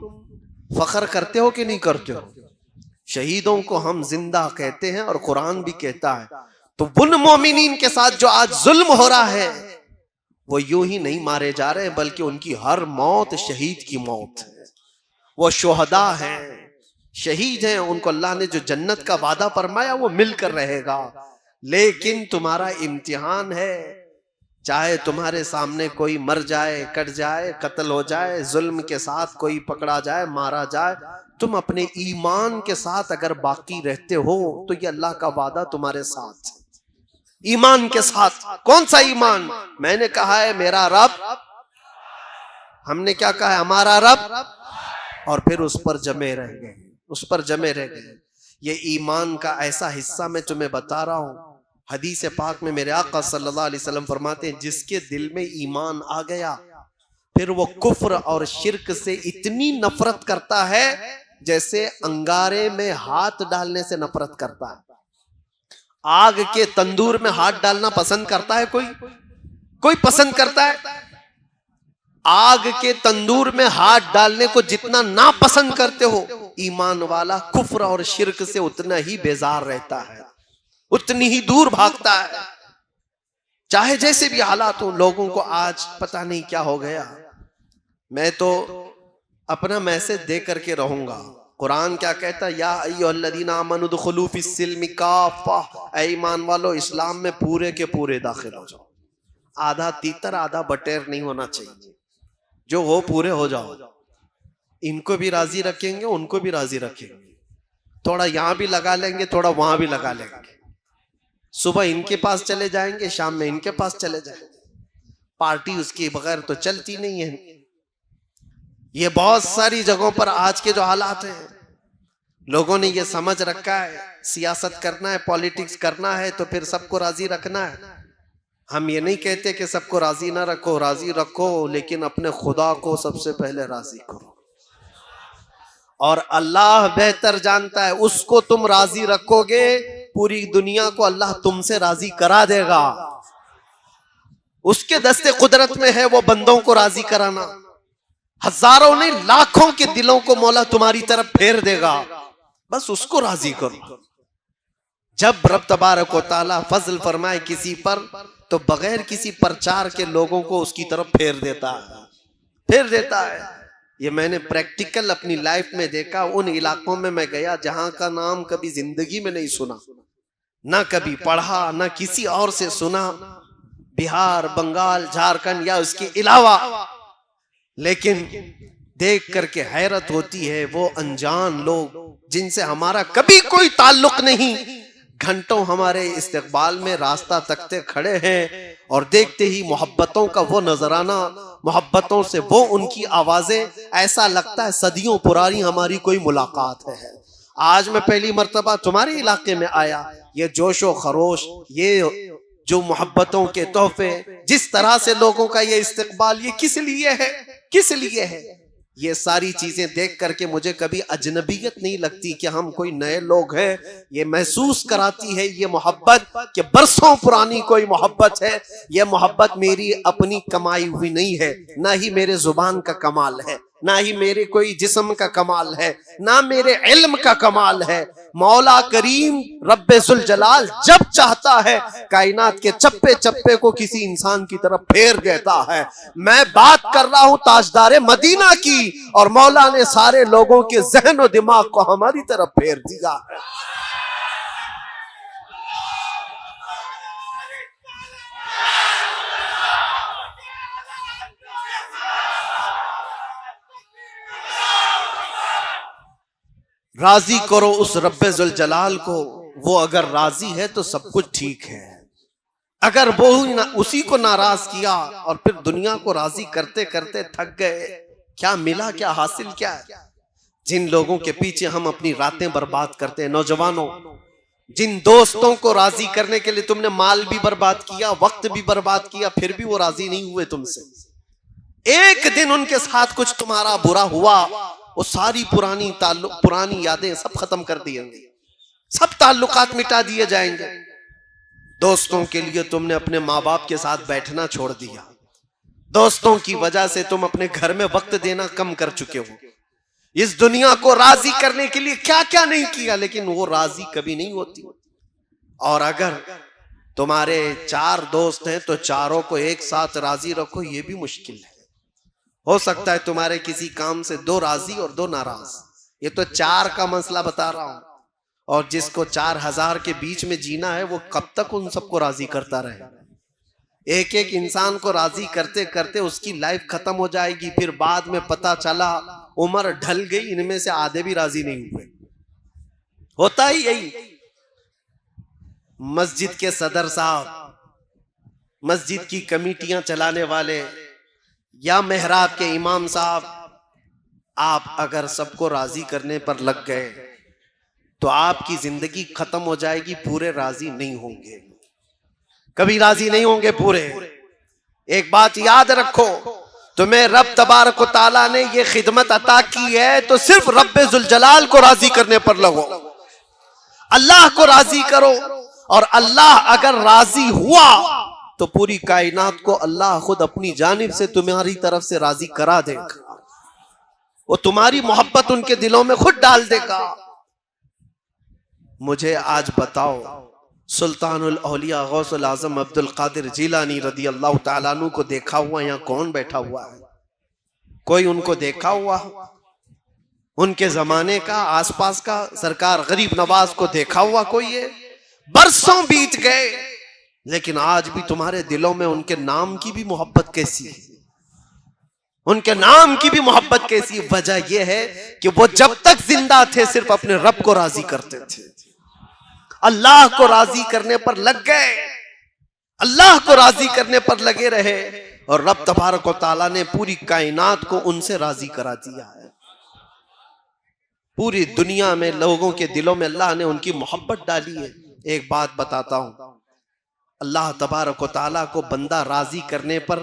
فخر کرتے ہو کہ نہیں کرتے ہو؟ شہیدوں کو ہم زندہ کہتے ہیں اور قرآن بھی کہتا ہے۔ تو ان مومنین کے ساتھ جو آج ظلم ہو رہا ہے وہ یوں ہی نہیں مارے جا رہے بلکہ ان کی ہر موت شہید کی موت ہے، وہ شہداء ہیں، شہید ہیں، ان کو اللہ نے جو جنت کا وعدہ فرمایا وہ مل کر رہے گا۔ لیکن تمہارا امتحان ہے، چاہے تمہارے سامنے کوئی مر جائے، کٹ جائے، قتل ہو جائے، ظلم کے ساتھ کوئی پکڑا جائے، مارا جائے، تم اپنے ایمان کے ساتھ اگر باقی رہتے ہو تو یہ اللہ کا وعدہ تمہارے ساتھ ہے، ایمان کے ساتھ۔ کون سا ایمان؟ میں نے کہا ہے میرا رب، ہم نے کیا کہا ہے؟ ہمارا رب، اور پھر اس پر جمے رہ گئے، اس پر جمے رہ گئے۔ یہ ایمان کا ایسا حصہ میں تمہیں بتا رہا ہوں، حدیث پاک میں میرے آقا صلی اللہ علیہ وسلم فرماتے ہیں جس کے دل میں ایمان آ گیا پھر وہ کفر اور شرک سے اتنی نفرت کرتا ہے جیسے انگارے میں ہاتھ ڈالنے سے نفرت کرتا ہے۔ آگ کے تندور میں ہاتھ ڈالنا پسند کرتا ہے کوئی پسند کرتا ہے؟ آگ کے تندور میں ہاتھ ڈالنے کو جتنا ناپسند کرتے ہو، ایمان والا کفر اور شرک سے اتنا ہی بیزار رہتا ہے، اتنی ہی دور بھاگتا ہے، چاہے جیسے بھی حالات ہوں۔ لوگوں کو آج پتہ نہیں کیا ہو گیا۔ میں تو اپنا میسج دے کر کے رہوں گا۔ قرآن کیا کہتا ہے؟ یا ایھا الذین آمنوا ادخلوا فی السلم کافہ، اے ایمان والو اسلام میں پورے کے پورے داخل ہو جاؤ، آدھا تیتر آدھا بٹیر نہیں ہونا چاہیے، جو ہو پورے ہو جاؤ۔ ان کو بھی راضی رکھیں گے، ان کو بھی راضی رکھیں گے، تھوڑا یہاں بھی لگا لیں گے، تھوڑا وہاں بھی لگا لیں گے، صبح ان کے پاس چلے جائیں گے، شام میں ان کے پاس چلے جائیں گے، پارٹی اس کے بغیر تو چلتی نہیں ہے۔ یہ بہت ساری جگہوں پر آج کے جو حالات ہیں، لوگوں نے یہ سمجھ رکھا ہے سیاست کرنا ہے، پالیٹکس کرنا ہے تو پھر سب کو راضی رکھنا ہے۔ ہم یہ نہیں کہتے کہ سب کو راضی نہ رکھو، راضی رکھو، لیکن اپنے خدا کو سب سے پہلے راضی کرو، اور اللہ بہتر جانتا ہے اس کو تم راضی رکھو گے پوری دنیا کو اللہ تم سے راضی کرا دے گا. اس کے دستے قدرت میں ہے وہ بندوں کو راضی کرانا. ہزاروں نہیں لاکھوں کے دلوں کو مولا تمہاری طرف پھیر دے گا, بس اس کو راضی کرو. جب رب تبارک و تعالی فضل فرمائے کسی پر تو بغیر کسی پرچار کے لوگوں کو اس کی طرف پھیر دیتا ہے. یہ میں نے پریکٹیکل اپنی لائف میں دیکھا. ان علاقوں میں میں گیا جہاں کا نام کبھی زندگی میں نہیں سنا, نہ کبھی پڑھا, نہ کسی اور سے سنا, بہار, بنگال, جھارکھنڈ یا اس کے علاوہ, لیکن دیکھ کر کے حیرت ہوتی ہے. وہ انجان لوگ جن سے ہمارا کبھی کوئی تعلق نہیں, گھنٹوں ہمارے استقبال میں راستہ تکتے کھڑے ہیں, اور دیکھتے ہی محبتوں کا وہ نظرانہ, محبتوں سے وہ ان کی آوازیں, ایسا لگتا ہے صدیوں پرانی ہماری کوئی ملاقات ہے. آج میں پہلی مرتبہ تمہارے علاقے میں آیا, یہ جوش و خروش, یہ جو محبتوں کے تحفے, جس طرح سے لوگوں کا یہ استقبال, یہ کس لیے ہے؟ یہ ساری چیزیں دیکھ کر کے مجھے کبھی اجنبیت نہیں لگتی کہ ہم کوئی نئے لوگ ہیں. یہ محسوس کراتی ہے یہ محبت کہ برسوں پرانی کوئی محبت ہے. یہ محبت میری اپنی کمائی ہوئی نہیں ہے, نہ ہی میرے زبان کا کمال ہے, نہ ہی میرے کوئی جسم کا کمال ہے, نہ میرے علم کا کمال ہے. مولا کریم رب ذوالجلال جب چاہتا ہے کائنات کے چپے چپے کو کسی انسان کی طرف پھیر دیتا ہے. میں بات کر رہا ہوں تاجدار مدینہ کی, اور مولا نے سارے لوگوں کے ذہن و دماغ کو ہماری طرف پھیر دیا ہے. راضی کرو اس رب ذوالجلال کو, وہ اگر راضی ہے تو سب کچھ ٹھیک ہے. اگر وہ اسی کو ناراض کیا اور پھر دنیا کو راضی کرتے کرتے تھک گئے, کیا ملا, کیا حاصل کیا ہے؟ جن لوگوں کے پیچھے ہم اپنی راتیں برباد کرتے ہیں, نوجوانوں, جن دوستوں کو راضی کرنے کے لیے تم نے مال بھی برباد کیا, وقت بھی برباد کیا, پھر بھی وہ راضی نہیں ہوئے تم سے. ایک دن ان کے ساتھ کچھ تمہارا برا ہوا, وہ ساری پرانی یادیں سب ختم کر دی گی, سب تعلقات مٹا دیے جائیں گے. دوستوں کے لیے تم نے اپنے ماں باپ کے ساتھ بیٹھنا چھوڑ دیا, دوستوں کی وجہ سے تم اپنے گھر میں وقت دینا کم کر چکے ہو. اس دنیا کو راضی کرنے کے لیے کیا کیا نہیں کیا, لیکن وہ راضی کبھی نہیں ہوتی. اور اگر تمہارے 4 دوست ہیں تو چاروں کو ایک ساتھ راضی رکھو, یہ بھی مشکل ہے. ہو سکتا ہے تمہارے کسی کام سے 2 راضی اور 2 ناراض. یہ تو 4 کا مسئلہ بتا رہا ہوں, اور جس کو 4000 کے بیچ میں جینا ہے وہ کب تک ان سب کو راضی کرتا رہے. ایک ایک انسان کو راضی کرتے کرتے اس کی لائف ختم ہو جائے گی. پھر بعد میں پتا چلا عمر ڈھل گئی, ان میں سے آدھے بھی راضی نہیں ہوئے. ہوتا ہی یہی. مسجد کے صدر صاحب, مسجد کی کمیٹیاں چلانے والے, یا محراب کے امام صاحب, آپ اگر سب کو راضی کرنے پر لگ گئے تو آپ کی زندگی ختم ہو جائے گی. پورے راضی نہیں ہوں گے, کبھی راضی نہیں ہوں گے پورے. ایک بات یاد رکھو, تمہیں رب تبارک و تعالیٰ نے یہ خدمت عطا کی ہے تو صرف رب ذوالجلال کو راضی کرنے پر لگو. اللہ کو راضی کرو, اور اللہ اگر راضی ہوا تو پوری کائنات کو اللہ خود اپنی جانب سے تمہاری طرف سے راضی کرا دے گا. وہ تمہاری محبت ان کے دلوں میں خود ڈال دے گا. مجھے آج بتاؤ, سلطان الاولیاء غوث العظم عبد القادر جیلانی رضی اللہ تعالیٰ عنہ کو دیکھا ہوا یہاں کون بیٹھا ہوا ہے؟ کوئی ان کو دیکھا ہوا؟ ان کے زمانے کا, آس پاس کا سرکار غریب نواز کو دیکھا ہوا کوئی ہے؟ برسوں بیت گئے, لیکن آج بھی تمہارے دلوں میں ان کے نام کی بھی محبت کیسی ہے؟ ان کے نام کی بھی محبت کیسی؟ وجہ یہ ہے کہ وہ جب تک زندہ تھے صرف اپنے رب کو راضی کرتے تھے. اللہ کو راضی کرنے پر لگ گئے, اللہ کو راضی کرنے پر لگے رہے, اور رب تبارک و تعالیٰ نے پوری کائنات کو ان سے راضی کرا دیا ہے. پوری دنیا میں لوگوں کے دلوں میں اللہ نے ان کی محبت ڈالی ہے. ایک بات بتاتا ہوں, اللہ تبارک و تعالیٰ کو بندہ راضی کرنے پر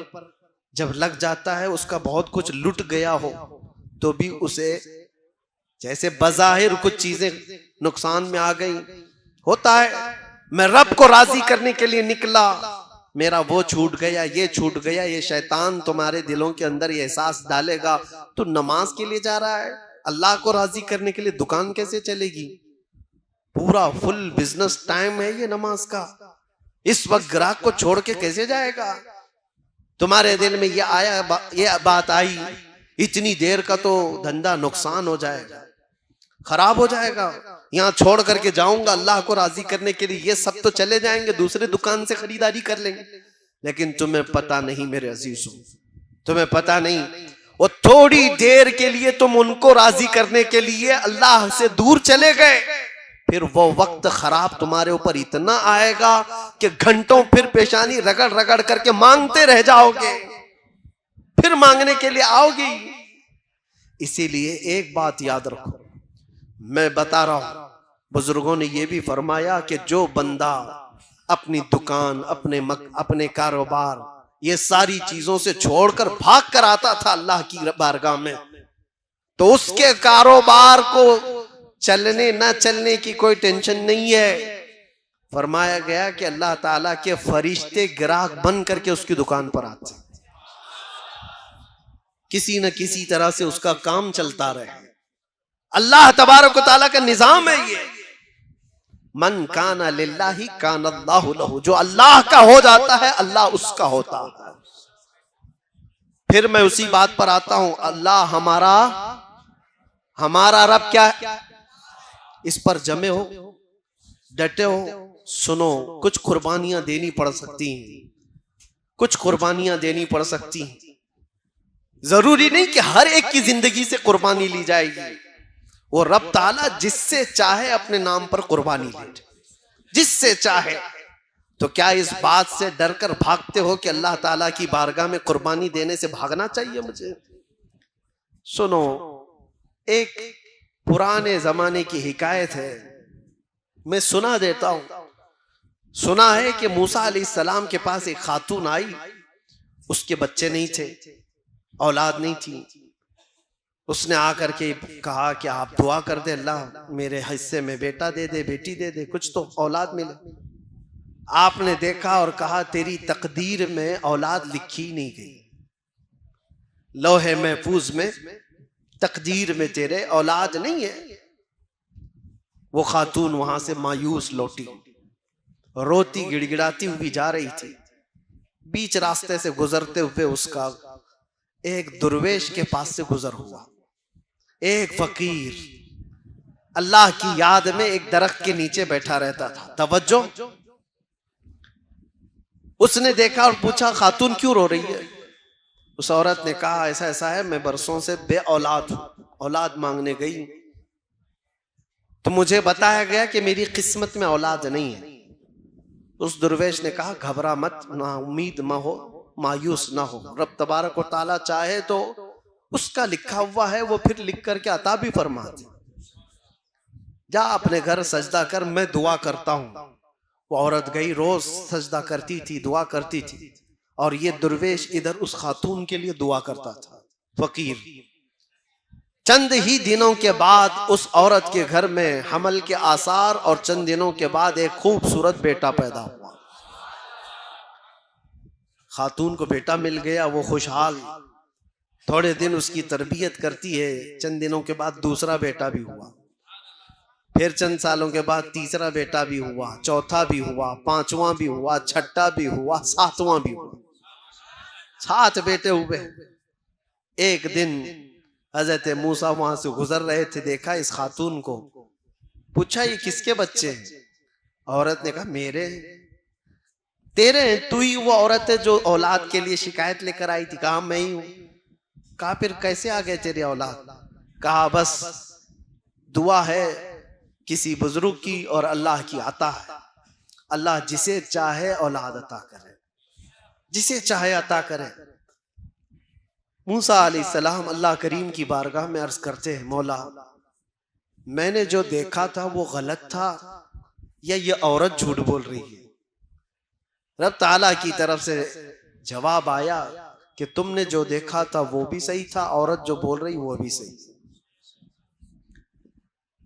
جب لگ جاتا ہے, اس کا بہت کچھ لٹ گیا ہو تو بھی اسے جیسے بظاہر کچھ چیزیں نقصان میں آ گئی، ہوتا ہے، میں رب کو راضی کرنے کے لیے نکلا، میرا وہ چھوٹ گیا، یہ چھوٹ گیا، یہ شیطان تمہارے دلوں کے اندر یہ احساس ڈالے گا تو نماز کے لیے جا رہا ہے، اللہ کو راضی کرنے کے لیے دکان کیسے چلے گی؟ پورا فل بزنس ٹائم ہے یہ نماز کا، اس وقت گراہک کو چھوڑ کے کیسے جائے گا؟ تمہارے دل میں یہ آیا، یہ بات آئی، اتنی دیر کا تو دھندا نقصان ہو جائے گا، خراب ہو جائے گا، یہاں چھوڑ کر کے جاؤں گا اللہ کو راضی کرنے کے لیے، یہ سب تو چلے جائیں گے، دوسرے دکان سے خریداری کر لیں گے۔ لیکن تمہیں پتہ نہیں میرے عزیزوں، تمہیں پتہ نہیں، وہ تھوڑی دیر کے لیے تم ان کو راضی کرنے کے لیے اللہ سے دور چلے گئے، پھر وہ وقت خراب تمہارے اوپر اتنا آئے گا کہ گھنٹوں پھر پیشانی رگڑ رگڑ کر کے مانگتے رہ جاؤ گے، پھر مانگنے کے لیے آؤ گی۔ اسی لیے ایک بات یاد رکھو، میں بتا رہا ہوں، بزرگوں نے یہ بھی فرمایا کہ جو بندہ اپنی دکان، اپنے کاروبار، یہ ساری چیزوں سے چھوڑ کر بھاگ کر آتا تھا اللہ کی بارگاہ میں، تو اس کے کاروبار کو چلنے نہ چلنے کی کوئی ٹینشن نہیں ہے۔ فرمایا گیا کہ اللہ تعالیٰ کے فرشتے گراہک بن کر کے اس کی دکان پر آتے، کسی نہ کسی طرح سے اس کا کام چلتا رہے۔ اللہ تبارک و تعالیٰ کا نظام ہے یہ، من کان للہ کان اللہ لہ، جو اللہ کا ہو جاتا ہے اللہ اس کا ہوتا ہے۔ پھر میں اسی بات پر آتا ہوں، اللہ ہمارا رب کیا ہے؟ اس پر جمے ہو، ڈٹے ہو، سنو، کچھ قربانیاں دینی پڑ سکتی ہیں، کچھ قربانیاں دینی پڑ سکتی ہیں، ضروری نہیں کہ ہر ایک کی زندگی سے قربانی لی جائے گی، وہ رب تعالیٰ جس سے چاہے اپنے نام پر قربانی لے، جس سے چاہے۔ تو کیا اس بات سے ڈر کر بھاگتے ہو کہ اللہ تعالیٰ کی بارگاہ میں قربانی دینے سے بھاگنا چاہیے مجھے؟ سنو، ایک پرانے زمانے کی حکایت ہے، میں سنا دیتا ہوں۔ سنا ہے کہ موسیٰ علیہ السلام کے پاس ایک خاتون آئی، اس کے بچے نہیں تھے، اولاد نہیں تھی، اس نے آ کر کے کہا کہ آپ دعا کر دے، اللہ میرے حصے میں بیٹا دے دے، بیٹی دے دے، کچھ تو اولاد ملے۔ آپ نے دیکھا اور کہا تیری تقدیر میں اولاد لکھی نہیں گئی، لوح محفوظ میں تقدیر میں تیرے اولاد نہیں ہے۔ وہ خاتون وہاں سے مایوس لوٹی، روتی گڑ گڑاتی ہوئی جا رہی تھی۔ بیچ راستے سے گزرتے ہوئے اس کا ایک درویش کے پاس سے گزر ہوا، ایک فقیر اللہ کی یاد میں ایک درخت کے نیچے بیٹھا رہتا تھا۔ توجہ، اس نے دیکھا اور پوچھا خاتون کیوں رو رہی ہے؟ اس عورت نے کہا ایسا ایسا ہے، میں برسوں سے بے اولاد ہوں، اولاد مانگنے گئی تو مجھے بتایا گیا کہ میری قسمت میں اولاد نہیں ہے۔ اس درویش نے کہا گھبرا مت، نا امید نہ ہو، مایوس نہ ہو، رب تبارک و تعالیٰ چاہے تو اس کا لکھا ہوا ہے وہ پھر لکھ کر کے عطا بھی فرماتے۔ جا اپنے گھر سجدہ کر، میں دعا کرتا ہوں۔ وہ عورت گئی، روز سجدہ کرتی تھی، دعا کرتی تھی، اور یہ درویش ادھر اس خاتون کے لیے دعا کرتا تھا، فقیر۔ چند ہی دنوں کے بعد اس عورت کے گھر میں حمل کے آثار، اور چند دنوں کے بعد ایک خوبصورت بیٹا پیدا ہوا۔ خاتون کو بیٹا مل گیا، وہ خوشحال، تھوڑے دن اس کی تربیت کرتی ہے، چند دنوں کے بعد دوسرا بیٹا بھی ہوا، پھر چند سالوں کے بعد تیسرا بیٹا بھی ہوا، چوتھا بھی ہوا، پانچواں بھی ہوا، چھٹا بھی ہوا، ساتواں بھی ہوا، 7 بیٹے ہوئے۔ ایک دن حضرت موسیٰ وہاں سے گزر رہے تھے، دیکھا اس خاتون کو، پوچھا یہ کس کے بچے ہیں؟ عورت نے کہا میرے۔ تیرے ہیں؟ تو ہی وہ عورت ہے جو اولاد کے لیے شکایت لے کر آئی تھی؟ کہا میں ہی ہوں۔ کہا پھر کیسے آ گئے تیرے اولاد؟ کہا بس دعا ہے کسی بزرگ کی اور اللہ کی عطا ہے، اللہ جسے چاہے اولاد عطا کرے، جسے چاہے عطا کرے۔ موسیٰ علیہ السلام اللہ کریم کی بارگاہ میں عرض کرتے ہیں مولا میں نے جو دیکھا تھا وہ غلط تھا یا یہ عورت جھوٹ بول رہی ہے؟ رب تعالیٰ کی طرف سے جواب آیا کہ تم نے جو دیکھا تھا وہ بھی صحیح تھا، عورت جو بول رہی وہ بھی صحیح۔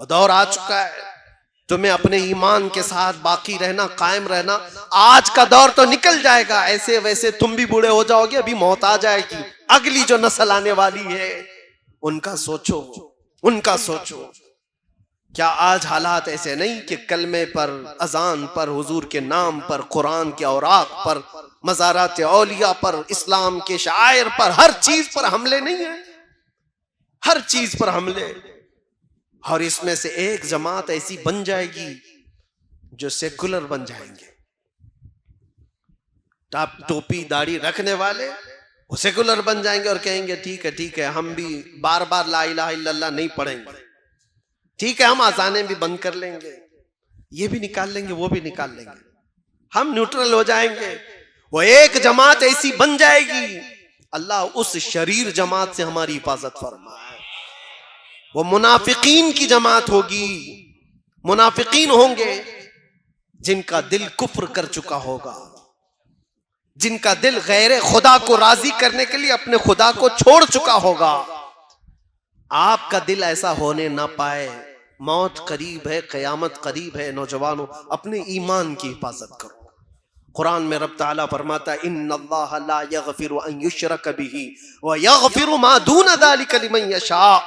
وہ دور آ چکا ہے، تمہیں اپنے ایمان کے ساتھ باقی رہنا، قائم رہنا. آج کا دور تو نکل جائے گا، ایسے ویسے تم بھی بوڑھے ہو جاؤ گے، ابھی موت آ جائے گی. اگلی جو نسل آنے والی ہے ان کا سوچو، ان کا سوچو. کیا آج حالات ایسے نہیں کہ کلمے پر، اذان پر، حضور کے نام پر، قرآن کے اوراق پر، مزارات اولیاء پر، اسلام کے شعائر پر، ہر چیز پر حملے نہیں ہیں؟ ہر چیز پر حملے. اور اس میں سے ایک جماعت ایسی بن جائے گی جو سیکولر بن جائیں گے. ٹوپی داڑھی رکھنے والے وہ سیکولر بن جائیں گے اور کہیں گے ٹھیک ہے ٹھیک ہے، ہم بھی بار بار لا الہ الا اللہ نہیں پڑھیں گے، ٹھیک ہے ہم اذانیں بھی بند کر لیں گے، یہ بھی نکال لیں گے وہ بھی نکال لیں گے، ہم نیوٹرل ہو جائیں گے. وہ ایک جماعت ایسی بن جائے گی، اللہ اس شریر جماعت سے ہماری حفاظت فرمائے. وہ منافقین کی جماعت ہوگی، منافقین ہوں گے جن کا دل کفر کر چکا ہوگا، جن کا دل غیر خدا کو راضی کرنے کے لیے اپنے خدا کو چھوڑ چکا ہوگا. آپ کا دل ایسا ہونے نہ پائے. موت قریب ہے، قیامت قریب ہے. نوجوانوں اپنے ایمان کی حفاظت کرو. قرآن میں رب تعالیٰ فرماتا ہے ان اللہ لا یغفر ان یشرک بہ ویغفر ما دون ذلک لمن یشاء.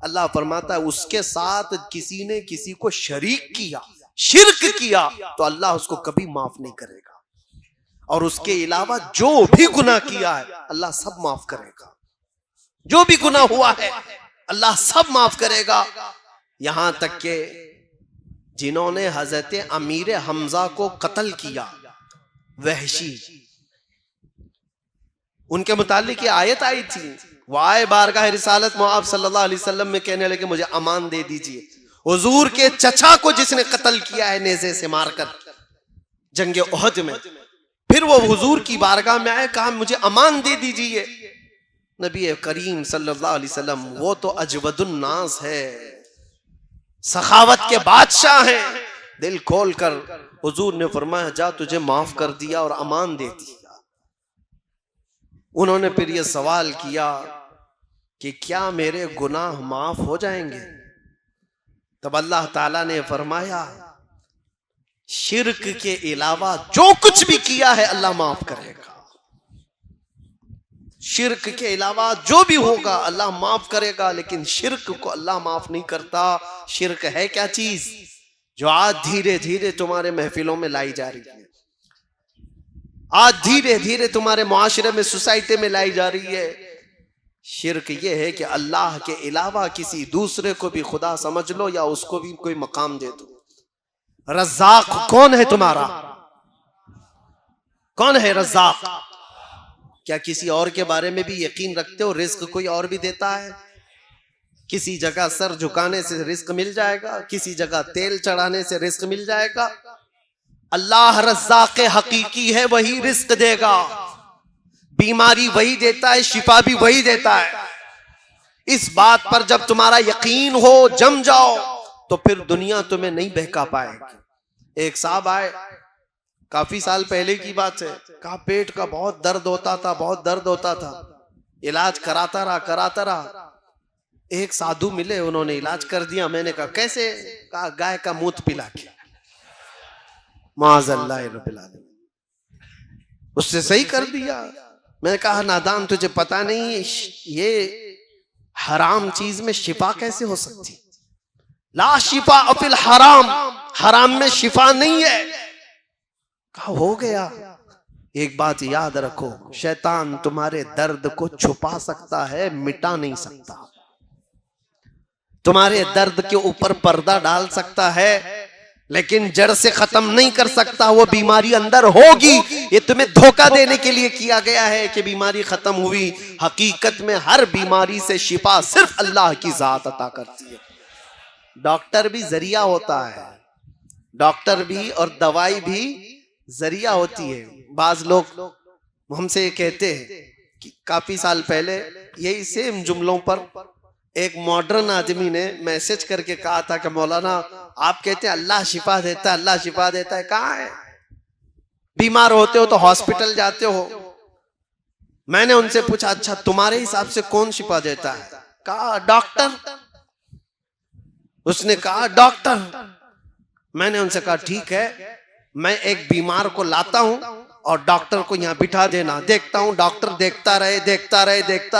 اللہ فرماتا ہے اس کے ساتھ کسی نے کسی کو شریک کیا، شرک کیا، تو اللہ اس کو کبھی معاف نہیں کرے گا. اور اس کے علاوہ جو بھی گناہ کیا ہے اللہ سب معاف کرے گا. جو بھی گناہ ہوا ہے اللہ سب معاف کرے گا. یہاں تک کہ جنہوں نے حضرت امیر حمزہ کو قتل کیا، وحشی، ان کے متعلق یہ آیت آئی تھی. وہ آئے بارگاہ رسالت آپ صلی اللہ علیہ وسلم میں کہنے لگے مجھے امان دے دیجئے. حضور کے چچا کو جس نے قتل کیا ہے نیزے سے مار کر جنگ احد میں، پھر وہ حضور کی بارگاہ میں آئے، کہا مجھے امان دے دیجئے. نبی کریم صلی اللہ علیہ وسلم وہ تو اجود الناس ہے، سخاوت کے بادشاہ ہیں. دل کھول کر حضور نے فرمایا جا تجھے معاف کر دیا اور امان دے دیا. انہوں نے پھر یہ سوال کیا کہ کیا میرے گناہ معاف ہو جائیں گے؟ تب اللہ تعالیٰ نے فرمایا شرک کے علاوہ جو کچھ بھی کیا ہے اللہ معاف کرے گا. شرک کے علاوہ جو بھی ہوگا اللہ معاف کرے گا، لیکن شرک کو اللہ معاف نہیں کرتا. شرک ہے کیا چیز جو آج دھیرے دھیرے تمہارے محفلوں میں لائی جا رہی ہے، آج دھیرے دھیرے تمہارے معاشرے میں، سوسائٹی میں لائی جا رہی ہے. شرک یہ ہے کہ اللہ کے علاوہ کسی دوسرے کو بھی خدا سمجھ لو یا اس کو بھی کوئی مقام دے دو. رزاق کون ہے تمہارا؟ کون ہے رزاق؟ کیا کسی اور کے بارے میں بھی یقین رکھتے ہو رزق کوئی اور بھی دیتا ہے؟ کسی جگہ سر جھکانے سے رزق مل جائے گا، کسی جگہ تیل چڑھانے سے رزق مل جائے گا. اللہ رزاق حقیقی ہے، وہی رزق دے گا. بیماری وہی دیتا ہے، شفا بھی وہی دیتا ہے. اس بات پر جب تمہارا یقین ہو، جم جاؤ، تو پھر دنیا تمہیں نہیں بہکا پائے گی. ایک صاحب آئے، کافی سال پہلے کی بات ہے، کہا پیٹ کا بہت درد ہوتا تھا، بہت درد ہوتا تھا. علاج کراتا رہا. ایک سادھو ملے، انہوں نے علاج کر دیا. میں نے کہا کیسے؟ کہا گائے کا موت پلا کے. معاذ اللہ رب العالمین، اس سے صحیح کر دیا. میں نے کہا نادان تجھے پتا نہیں یہ حرام چیز میں شفا کیسے ہو سکتی؟ لا شفا فی الحرام، حرام میں شفا نہیں ہے. کہا ہو گیا. ایک بات یاد رکھو، شیطان تمہارے درد کو چھپا سکتا ہے، مٹا نہیں سکتا. تمہارے درد کے اوپر پردہ ڈال سکتا ہے لیکن جڑ سے ختم نہیں کر سکتا. وہ بیماری اندر ہوگی، یہ تمہیں دھوکہ دینے کے لیے کیا گیا ہے کہ بیماری ختم ہوئی. حقیقت میں ہر بیماری سے شفا صرف اللہ کی ذات عطا کرتی ہے. ڈاکٹر بھی ذریعہ ہوتا ہے، ڈاکٹر بھی اور دوائی بھی ذریعہ ہوتی ہے. بعض لوگ ہم سے یہ کہتے ہیں کہ کافی سال پہلے یہی سیم جملوں پر ایک ماڈرن آدمی نے میسج کر کے کہا تھا کہ مولانا آپ کہتے ہیں اللہ شفا دیتا ہے، اللہ شفا دیتا ہے. کہاں ہے؟ بیمار ہوتے ہو تو ہاسپٹل جاتے ہو. میں نے ان سے پوچھا اچھا تمہارے حساب سے کون شفا دیتا ہے؟ کہا ڈاکٹر. اس نے کہا ڈاکٹر. میں نے ان سے کہا ٹھیک ہے, میں ایک بیمار کو لاتا ہوں اور ڈاکٹر کو یہاں بٹھا دینا, دیکھتا ہوں. ڈاکٹر دیکھتا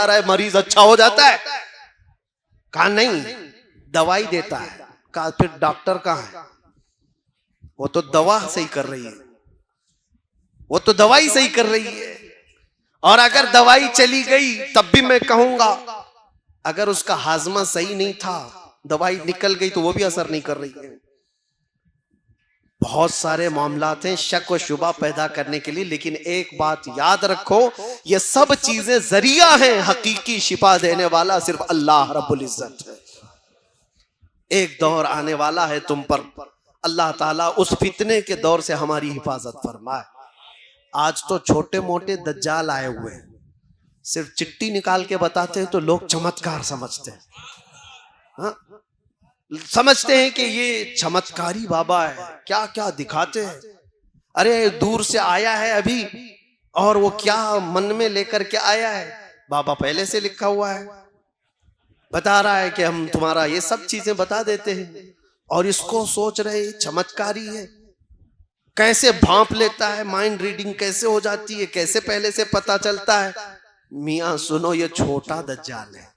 رہے, مریض اچھا ہو جاتا ہے. کہا نہیں, دوائی دیتا ہے. کہا پھر ڈاکٹر کہاں ہے؟ وہ تو دوا صحیح کر رہی ہے, وہ تو دوائی صحیح کر رہی ہے. اور اگر دوائی چلی گئی تب بھی میں کہوں گا, اگر اس کا ہاضمہ صحیح نہیں تھا, دوائی نکل گئی تو وہ بھی اثر نہیں کر رہی ہے. بہت سارے معاملات ہیں شک و شبہ پیدا کرنے کے لیے, لیکن ایک بات یاد رکھو, یہ سب چیزیں ذریعہ ہیں, حقیقی شفا دینے والا صرف اللہ رب العزت ہے. ایک دور آنے والا ہے تم پر, اللہ تعالیٰ اس فتنے کے دور سے ہماری حفاظت فرمائے. آج تو چھوٹے موٹے دجال آئے ہوئے ہیں, صرف چٹی نکال کے بتاتے ہیں تو لوگ چمتکار سمجھتے ہیں. ہاں, سمجھتے ہیں کہ یہ چمتکاری بابا ہے, کیا کیا دکھاتے ہیں. ارے دور سے آیا ہے ابھی, اور وہ کیا من میں لے کر کے آیا ہے, بابا پہلے سے لکھا ہوا ہے, بتا رہا ہے کہ ہم تمہارا یہ سب چیزیں بتا دیتے ہیں, اور اس کو سوچ رہے چمتکاری ہے. کیسے بھانپ لیتا ہے, مائنڈ ریڈنگ کیسے ہو جاتی ہے, کیسے پہلے سے پتا چلتا ہے. میاں سنو, یہ چھوٹا دجال ہے.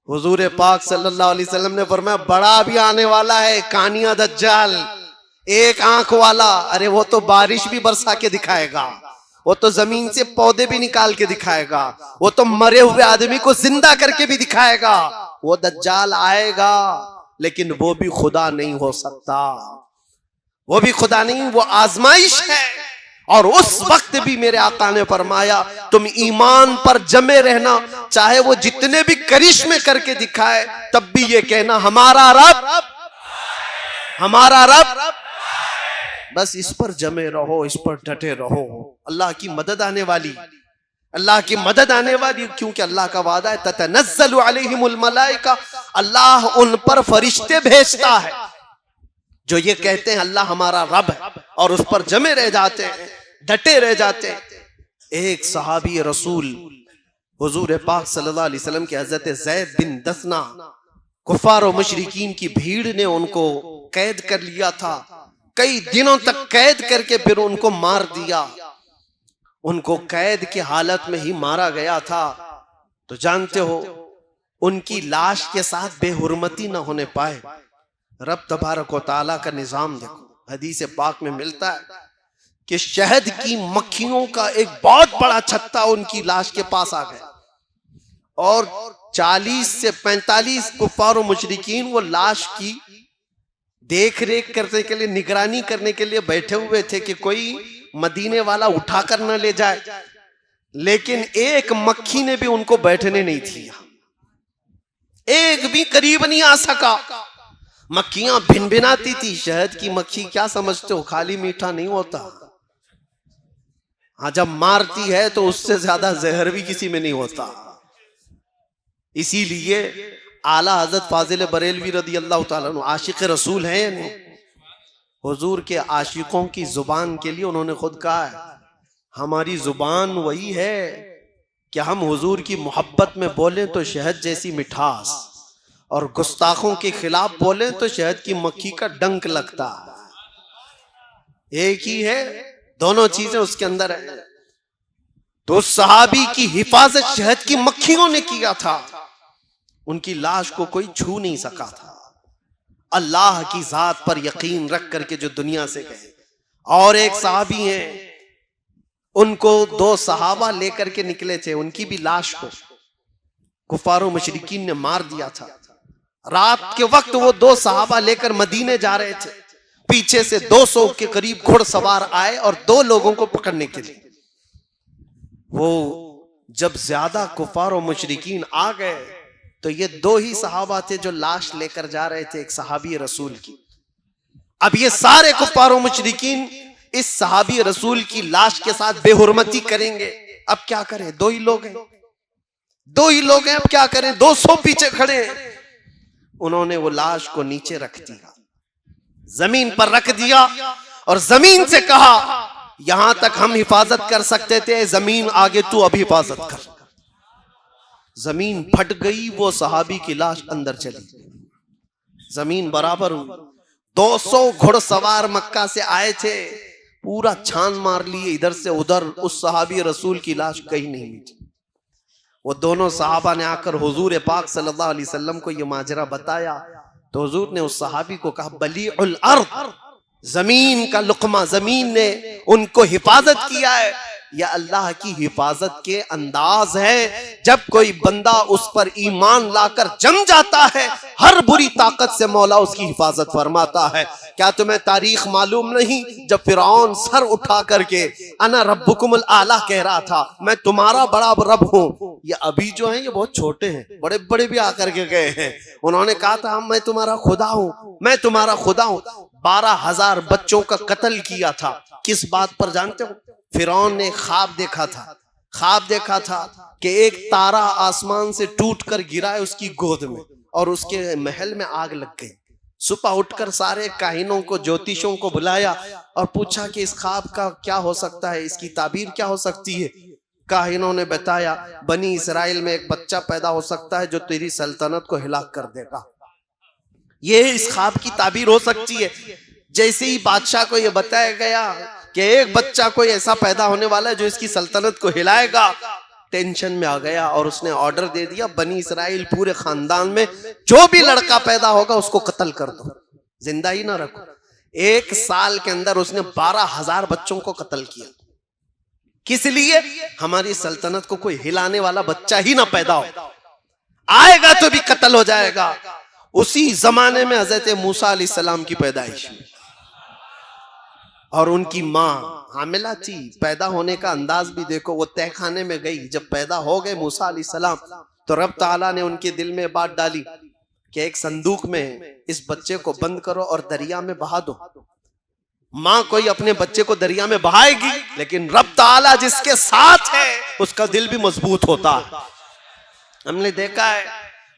حضور پاک صلی اللہ علیہ وسلم نے فرمایا بڑا بھی آنے والا ہے, کانیا دجال, ایک آنکھ والا. ارے وہ تو بارش بھی برسا کے دکھائے گا, وہ تو زمین سے پودے بھی نکال کے دکھائے گا, وہ تو مرے ہوئے آدمی کو زندہ کر کے بھی دکھائے گا. وہ دجال آئے گا, لیکن وہ بھی خدا نہیں ہو سکتا, وہ بھی خدا نہیں, وہ آزمائش ہے. اور اس وقت بھی میرے آقا نے فرمایا تم ایمان پر جمے رہنا, چاہے وہ جتنے بھی کرشمے کر کے دکھائے, تب بھی یہ کہنا ہمارا رب, ہمارا رب. بس اس پر جمے رہو, اس پر ڈٹے رہو. اللہ کی مدد آنے والی, اللہ کی مدد آنے والی, کیونکہ اللہ کا وعدہ ہے تتنزل علیہم الملائکہ, اللہ ان پر فرشتے بھیجتا ہے جو یہ کہتے ہیں اللہ ہمارا رب ہے, اور اس پر جمے رہ جاتے ہیں, ڈٹے رہ جاتے ہیں. ایک صحابی رسول حضور پاک صلی اللہ علیہ وسلم کے حضرت زید بن دثنہ, کفار و مشرکین کی بھیڑ نے ان کو قید کر لیا تھا, کئی دنوں تک قید کر کے پھر ان کو مار دیا. ان کو قید کی حالت میں ہی مارا گیا تھا. تو جانتے ہو ان کی لاش کے ساتھ بے حرمتی نہ ہونے پائے. رب تبارک و تعالیٰ کا نظام دیکھو, حدیث پاک میں ملتا ہے کہ شہد کی مکھیوں کا ایک بہت بڑا چھتا ان کی لاش کے پاس آ گیا, اور 40 سے 45 کفار و مشرکین وہ لاش کی دیکھ ریکھ کرنے کے لیے, نگرانی کرنے کے لیے بیٹھے ہوئے تھے کہ کوئی مدینے والا اٹھا کر نہ لے جائے. لیکن ایک مکھی نے بھی ان کو بیٹھنے نہیں دیا, ایک بھی قریب نہیں آ سکا. مکھیاں بھن بھناتی تھی. شہد کی مکھی کیا سمجھتے ہو, خالی میٹھا نہیں ہوتا, ہاں جب مارتی ہے تو اس سے زیادہ زہر بھی کسی میں نہیں ہوتا. اسی لیے اعلیٰ حضرت فاضل بریلوی رضی اللہ تعالیٰ عنہ عاشق رسول ہیں, حضور کے عاشقوں کی زبان کے لیے انہوں نے خود کہا ہے ہماری زبان وہی ہے کہ ہم حضور کی محبت میں بولیں تو شہد جیسی مٹھاس, اور گستاخوں کے خلاف بولیں تو شہد کی مکھی کا ڈنک لگتا. ایک ہی ہے, دونوں چیزیں اس کے اندر ہیں. تو صحابی کی حفاظت شہد کی مکھیوں نے کیا تھا, ان کی لاش کو کوئی چھو نہیں سکا تھا. اللہ کی ذات پر یقین رکھ کر کے جو دنیا سے گئے. اور ایک صحابی ہیں, ان کو 2 صحابہ لے کر کے نکلے تھے, ان کی بھی لاش کو کفار و مشرکین نے مار دیا تھا. رات کے وقت وہ 2 صحابہ لے کر مدینے جا رہے تھے, پیچھے سے 200 کے قریب گھڑ سوار آئے اور 2 لوگوں کو پکڑنے کے لیے. وہ جب زیادہ کفار و مشرکین آ گئے تو یہ 2 ہی صحابہ تھے جو لاش لے کر جا رہے تھے, ایک صحابی رسول کی. اب یہ سارے کفار و مشرکین اس صحابی رسول کی لاش کے ساتھ بے حرمتی کریں گے. اب کیا کریں, 2 ہی لوگ ہیں, 2 ہی لوگ ہیں, اب کیا کریں, 200 پیچھے کھڑے ہیں. انہوں نے وہ لاش کو نیچے رکھ دیا, زمین پر رکھ دیا, اور زمین سے کہا یہاں تک ہم حفاظت کر سکتے تھے, زمین آگے تو اب حفاظت کر. زمین پھٹ گئی, وہ صحابی کی لاش اندر چلی. زمین برابر ہوئی. 200 گھڑ سوار مکہ سے آئے تھے, پورا چھان مار لیے ادھر سے ادھر, اس صحابی رسول کی لاش کہیں نہیں ملی. وہ دونوں صحابہ نے آ کر حضور پاک صلی اللہ علیہ وسلم کو یہ ماجرا بتایا تو حضور نے اس صحابی کو کہا بلیع الارض, زمین کا لقمہ, زمین نے ان کو حفاظت کیا ہے. یا اللہ کی حفاظت کے انداز ہے, جب کوئی بندہ اس پر ایمان لا کر جم جاتا ہے ہر بری طاقت سے مولا اس کی حفاظت فرماتا ہے. کیا تمہیں تاریخ معلوم نہیں, جب فرعون سر اٹھا کر کے انا ربکم الاعلی کہہ رہا تھا, میں تمہارا بڑا رب ہوں, یہ ابھی جو ہیں یہ بہت چھوٹے ہیں, بڑے بڑے بھی آ کر کے گئے ہیں, انہوں نے کہا تھا میں تمہارا خدا ہوں, میں تمہارا خدا ہوں. 12,000 بچوں کا قتل کیا تھا. کس بات پر جانتے ہو؟ فرعون نے خواب دیکھا تھا, خواب دیکھا تھا کہ ایک تارا آسمان سے ٹوٹ کر گرا ہے اس کی گود میں اور اس کے محل میں آگ لگ گئی. صبح اٹھ کر سارے کاہنوں کو, جوتیشوں کو بلایا اور پوچھا کہ اس خواب کا کیا ہو سکتا ہے, اس کی تعبیر کیا ہو سکتی ہے. کاہنوں نے بتایا بنی اسرائیل میں ایک بچہ پیدا ہو سکتا ہے جو تیری سلطنت کو ہلاک کر دے گا, یہ اس خواب کی تعبیر ہو سکتی ہے. جیسے ہی بادشاہ کو یہ بتایا گیا کہ ایک بچہ کوئی ایسا پیدا ہونے والا ہے جو اس کی سلطنت کو ہلائے گا, ٹینشن میں آ گیا اور اس نے آرڈر دے دیا بنی اسرائیل پورے خاندان میں جو بھی لڑکا پیدا ہوگا اس کو قتل کر دو, زندہ ہی نہ رکھو. 1 سال کے اندر اس نے 12,000 بچوں کو قتل کیا. کس لیے؟ ہماری سلطنت کو کوئی ہلانے والا بچہ ہی نہ پیدا ہو, آئے گا تو بھی قتل ہو جائے گا. اسی زمانے میں حضرت موسیٰ علیہ السلام کی پیدائش ہوئی اور ان کی ماں حاملہ تھی. پیدا ہونے کا انداز بھی دیکھو, وہ تہہ خانے میں گئی, جب پیدا ہو گئے موسیٰ علیہ السلام تو رب تعالیٰ نے ان کے دل میں بات ڈالی کہ ایک صندوق میں اس بچے کو بند کرو اور دریا میں بہا دو. ماں کوئی اپنے بچے کو دریا میں بہائے گی, لیکن رب تعالیٰ جس کے ساتھ ہے اس کا دل بھی مضبوط ہوتا ہے. ہم نے دیکھا ہے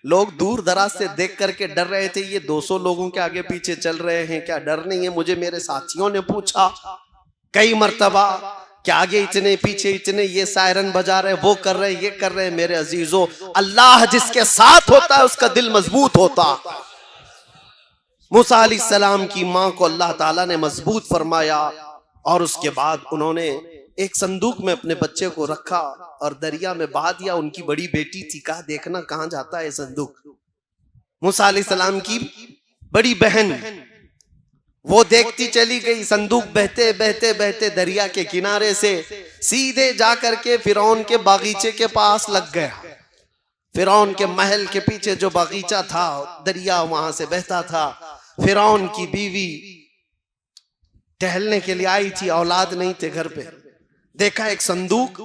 لوگ دور دراز سے دیکھ کر کے ڈر رہے تھے, یہ 200 لوگوں کے آگے پیچھے چل رہے ہیں, کیا ڈر نہیں ہے؟ مجھے میرے ساتھیوں نے پوچھا کئی مرتبہ کہ آگے اتنے پیچھے اتنے, یہ سائرن بجا رہے, وہ کر رہے, یہ کر رہے. میرے عزیزو, اللہ جس کے ساتھ ہوتا ہے اس کا دل مضبوط ہوتا. موسیٰ علیہ السلام کی ماں کو اللہ تعالیٰ نے مضبوط فرمایا اور اس کے بعد انہوں نے ایک صندوق میں اپنے بچے کو رکھا اور دریا میں بہا دیا. ان کی بڑی بیٹی تھی, کہا دیکھنا کہاں جاتا ہے صندوق. موسیٰ علیہ السلام کی بڑی بہن وہ دیکھتی چلی گئی, صندوق بہتے بہتے بہتے دریا کے کنارے سے سیدھے جا کر کے فرعون کے باغیچے کے پاس لگ گیا. فرعون کے محل کے پیچھے جو باغیچہ تھا, دریا وہاں سے بہتا تھا. فرعون کی بیوی ٹہلنے کے لیے آئی تھی, اولاد نہیں تھے گھر پہ. دیکھا ایک صندوق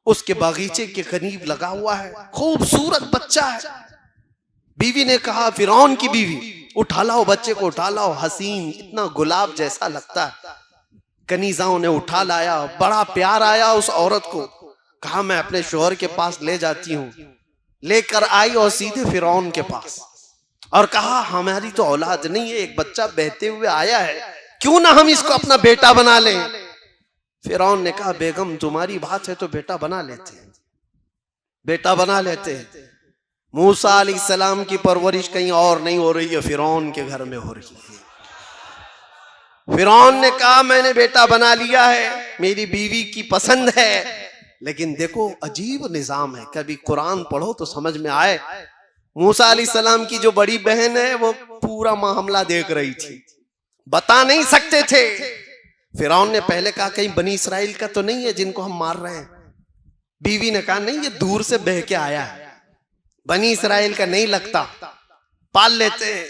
اس کے باغیچے کے قریب لگا ہوا ہے, خوبصورت بچہ ہے. بیوی نے کہا, فرعون کی بیوی, اٹھا لاؤ بچے کو, اٹھا لاؤ, حسین اتنا گلاب جیسا لگتا ہے. کنیزاؤں نے اٹھا لایا, بڑا پیار آیا اس عورت کو. کہا میں اپنے شوہر کے پاس لے جاتی ہوں. لے کر آئی اور سیدھے فرعون کے پاس اور کہا ہماری تو اولاد نہیں ہے, ایک بچہ بہتے ہوئے آیا ہے, کیوں نہ ہم اس کو اپنا بیٹا بنا لیں. فرعون نے کہا بیگم تمہاری بات ہے تو بیٹا بنا لیتے ہیں, بیٹا بنا لیتے ہیں. موسیٰ علیہ السلام کی پرورش کہیں اور نہیں ہو رہی ہے, فرعون کے گھر میں ہو رہی ہے. فرعون نے کہا میں نے بیٹا بنا لیا ہے, میری بیوی کی پسند ہے. لیکن دیکھو عجیب نظام ہے, کبھی قرآن پڑھو تو سمجھ میں آئے. موسیٰ علیہ السلام کی جو بڑی بہن ہے وہ پورا معاملہ دیکھ رہی تھی, بتا نہیں سکتے تھے. فرعون نے پہلے کہا کہیں بنی اسرائیل کا تو نہیں ہے جن کو ہم مار رہے ہیں. بیوی نے کہا نہیں, یہ دور سے بہ کے آیا ہے, بنی اسرائیل کا نہیں لگتا, پال لیتے ہیں.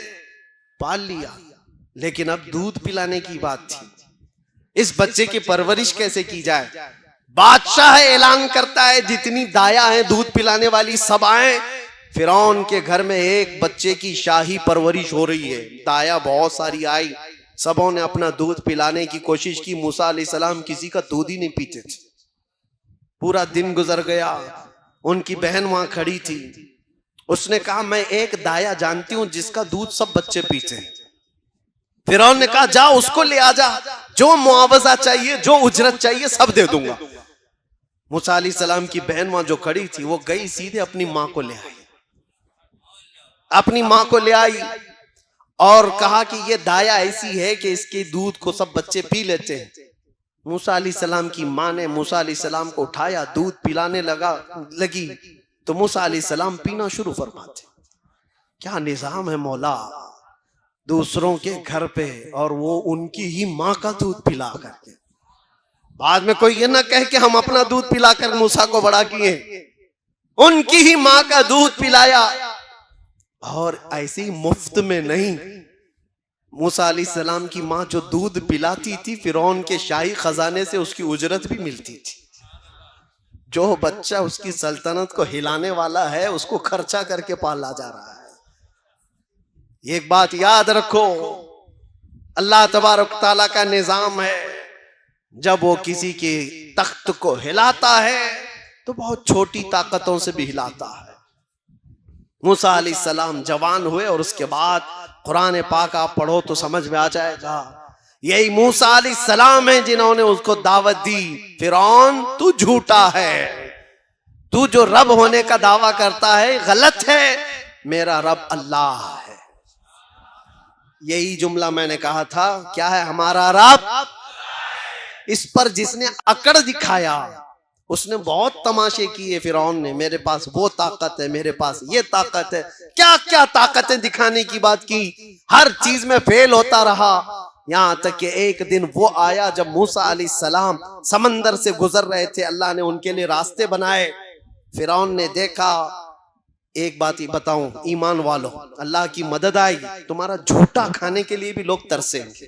پال لیا, لیکن اب دودھ پلانے کی بات تھی. اس بچے کی پرورش کیسے کی جائے؟ بادشاہ اعلان کرتا ہے جتنی دایا ہیں دودھ پلانے والی سب آئیں. فرعون کے گھر میں ایک بچے کی شاہی پرورش ہو رہی ہے. دایا بہت ساری آئی, سبوں نے اپنا دودھ پلانے کی کوشش کی. موسیٰ علیہ السلام کسی کا دودھ ہی نہیں پیتے تھے. پورا دن گزر گیا, ان کی بہن وہاں کھڑی تھی. اس نے کہا میں ایک دایا جانتی ہوں جس کا دودھ سب بچے پیتے ہیں. فرعون نے کہا جا اس کو لے آ جا, جو معاوضہ چاہیے جو اجرت چاہیے سب دے دوں گا. موسیٰ علیہ السلام کی بہن وہاں جو کھڑی تھی وہ گئی سیدھے اپنی ماں کو لے آئی, اپنی ماں کو لے آئی اور کہا کہ یہ دایا ایسی ہے کہ اس کے دودھ کو سب بچے پی لیتے ہیں. موسیٰ علیہ السلام کی ماں نے موسیٰ علیہ السلام کو اٹھایا, دودھ پلانے لگی تو موسیٰ علیہ السلام پینا شروع فرماتے. کیا نظام ہے مولا, دوسروں کے گھر پہ اور وہ ان کی ہی ماں کا دودھ پلا کر کے. بعد میں کوئی یہ نہ کہے کہ ہم اپنا دودھ پلا کر موسیٰ کو بڑا کیے, ان کی ہی ماں کا دودھ پلایا. اور ایسے ہی مفت میں نہیں, موسیٰ علیہ السلام کی ماں جو دودھ پلاتی تھی فرعون کے شاہی خزانے سے اس کی اجرت بھی ملتی تھی. جو بچہ اس کی سلطنت کو ہلانے والا ہے اس کو خرچہ کر کے پالا جا رہا ہے. ایک بات یاد رکھو, اللہ تبارک تعالیٰ کا نظام ہے, جب وہ کسی کے تخت کو ہلاتا ہے تو بہت چھوٹی طاقتوں سے بھی ہلاتا ہے. موسیٰ علیہ السلام جوان ہوئے اور اس کے بعد قرآن پاک آپ پڑھو تو سمجھ میں آ جائے گا, یہی موسیٰ علیہ السلام ہیں جنہوں نے اس کو دعوت دی, فرعون تو جھوٹا ہے, تو جو رب ہونے کا دعویٰ کرتا ہے غلط ہے, میرا رب اللہ ہے. یہی جملہ میں نے کہا تھا, کیا ہے ہمارا رب. اس پر جس نے اکڑ دکھایا اس نے بہت تماشے کیے. فرعون نے میرے پاس وہ طاقت ہے, میرے پاس یہ طاقت ہے, کیا کیا طاقتیں دکھانے کی بات کی, ہر چیز میں فیل ہوتا رہا. یہاں تک کہ ایک دن وہ آیا جب موسیٰ علیہ السلام سمندر سے گزر رہے تھے, اللہ نے ان کے لیے راستے بنائے. فرعون نے دیکھا, ایک بات ہی بتاؤں ایمان والوں, اللہ کی مدد آئی, تمہارا جھوٹا کھانے کے لیے بھی لوگ ترسیں گے.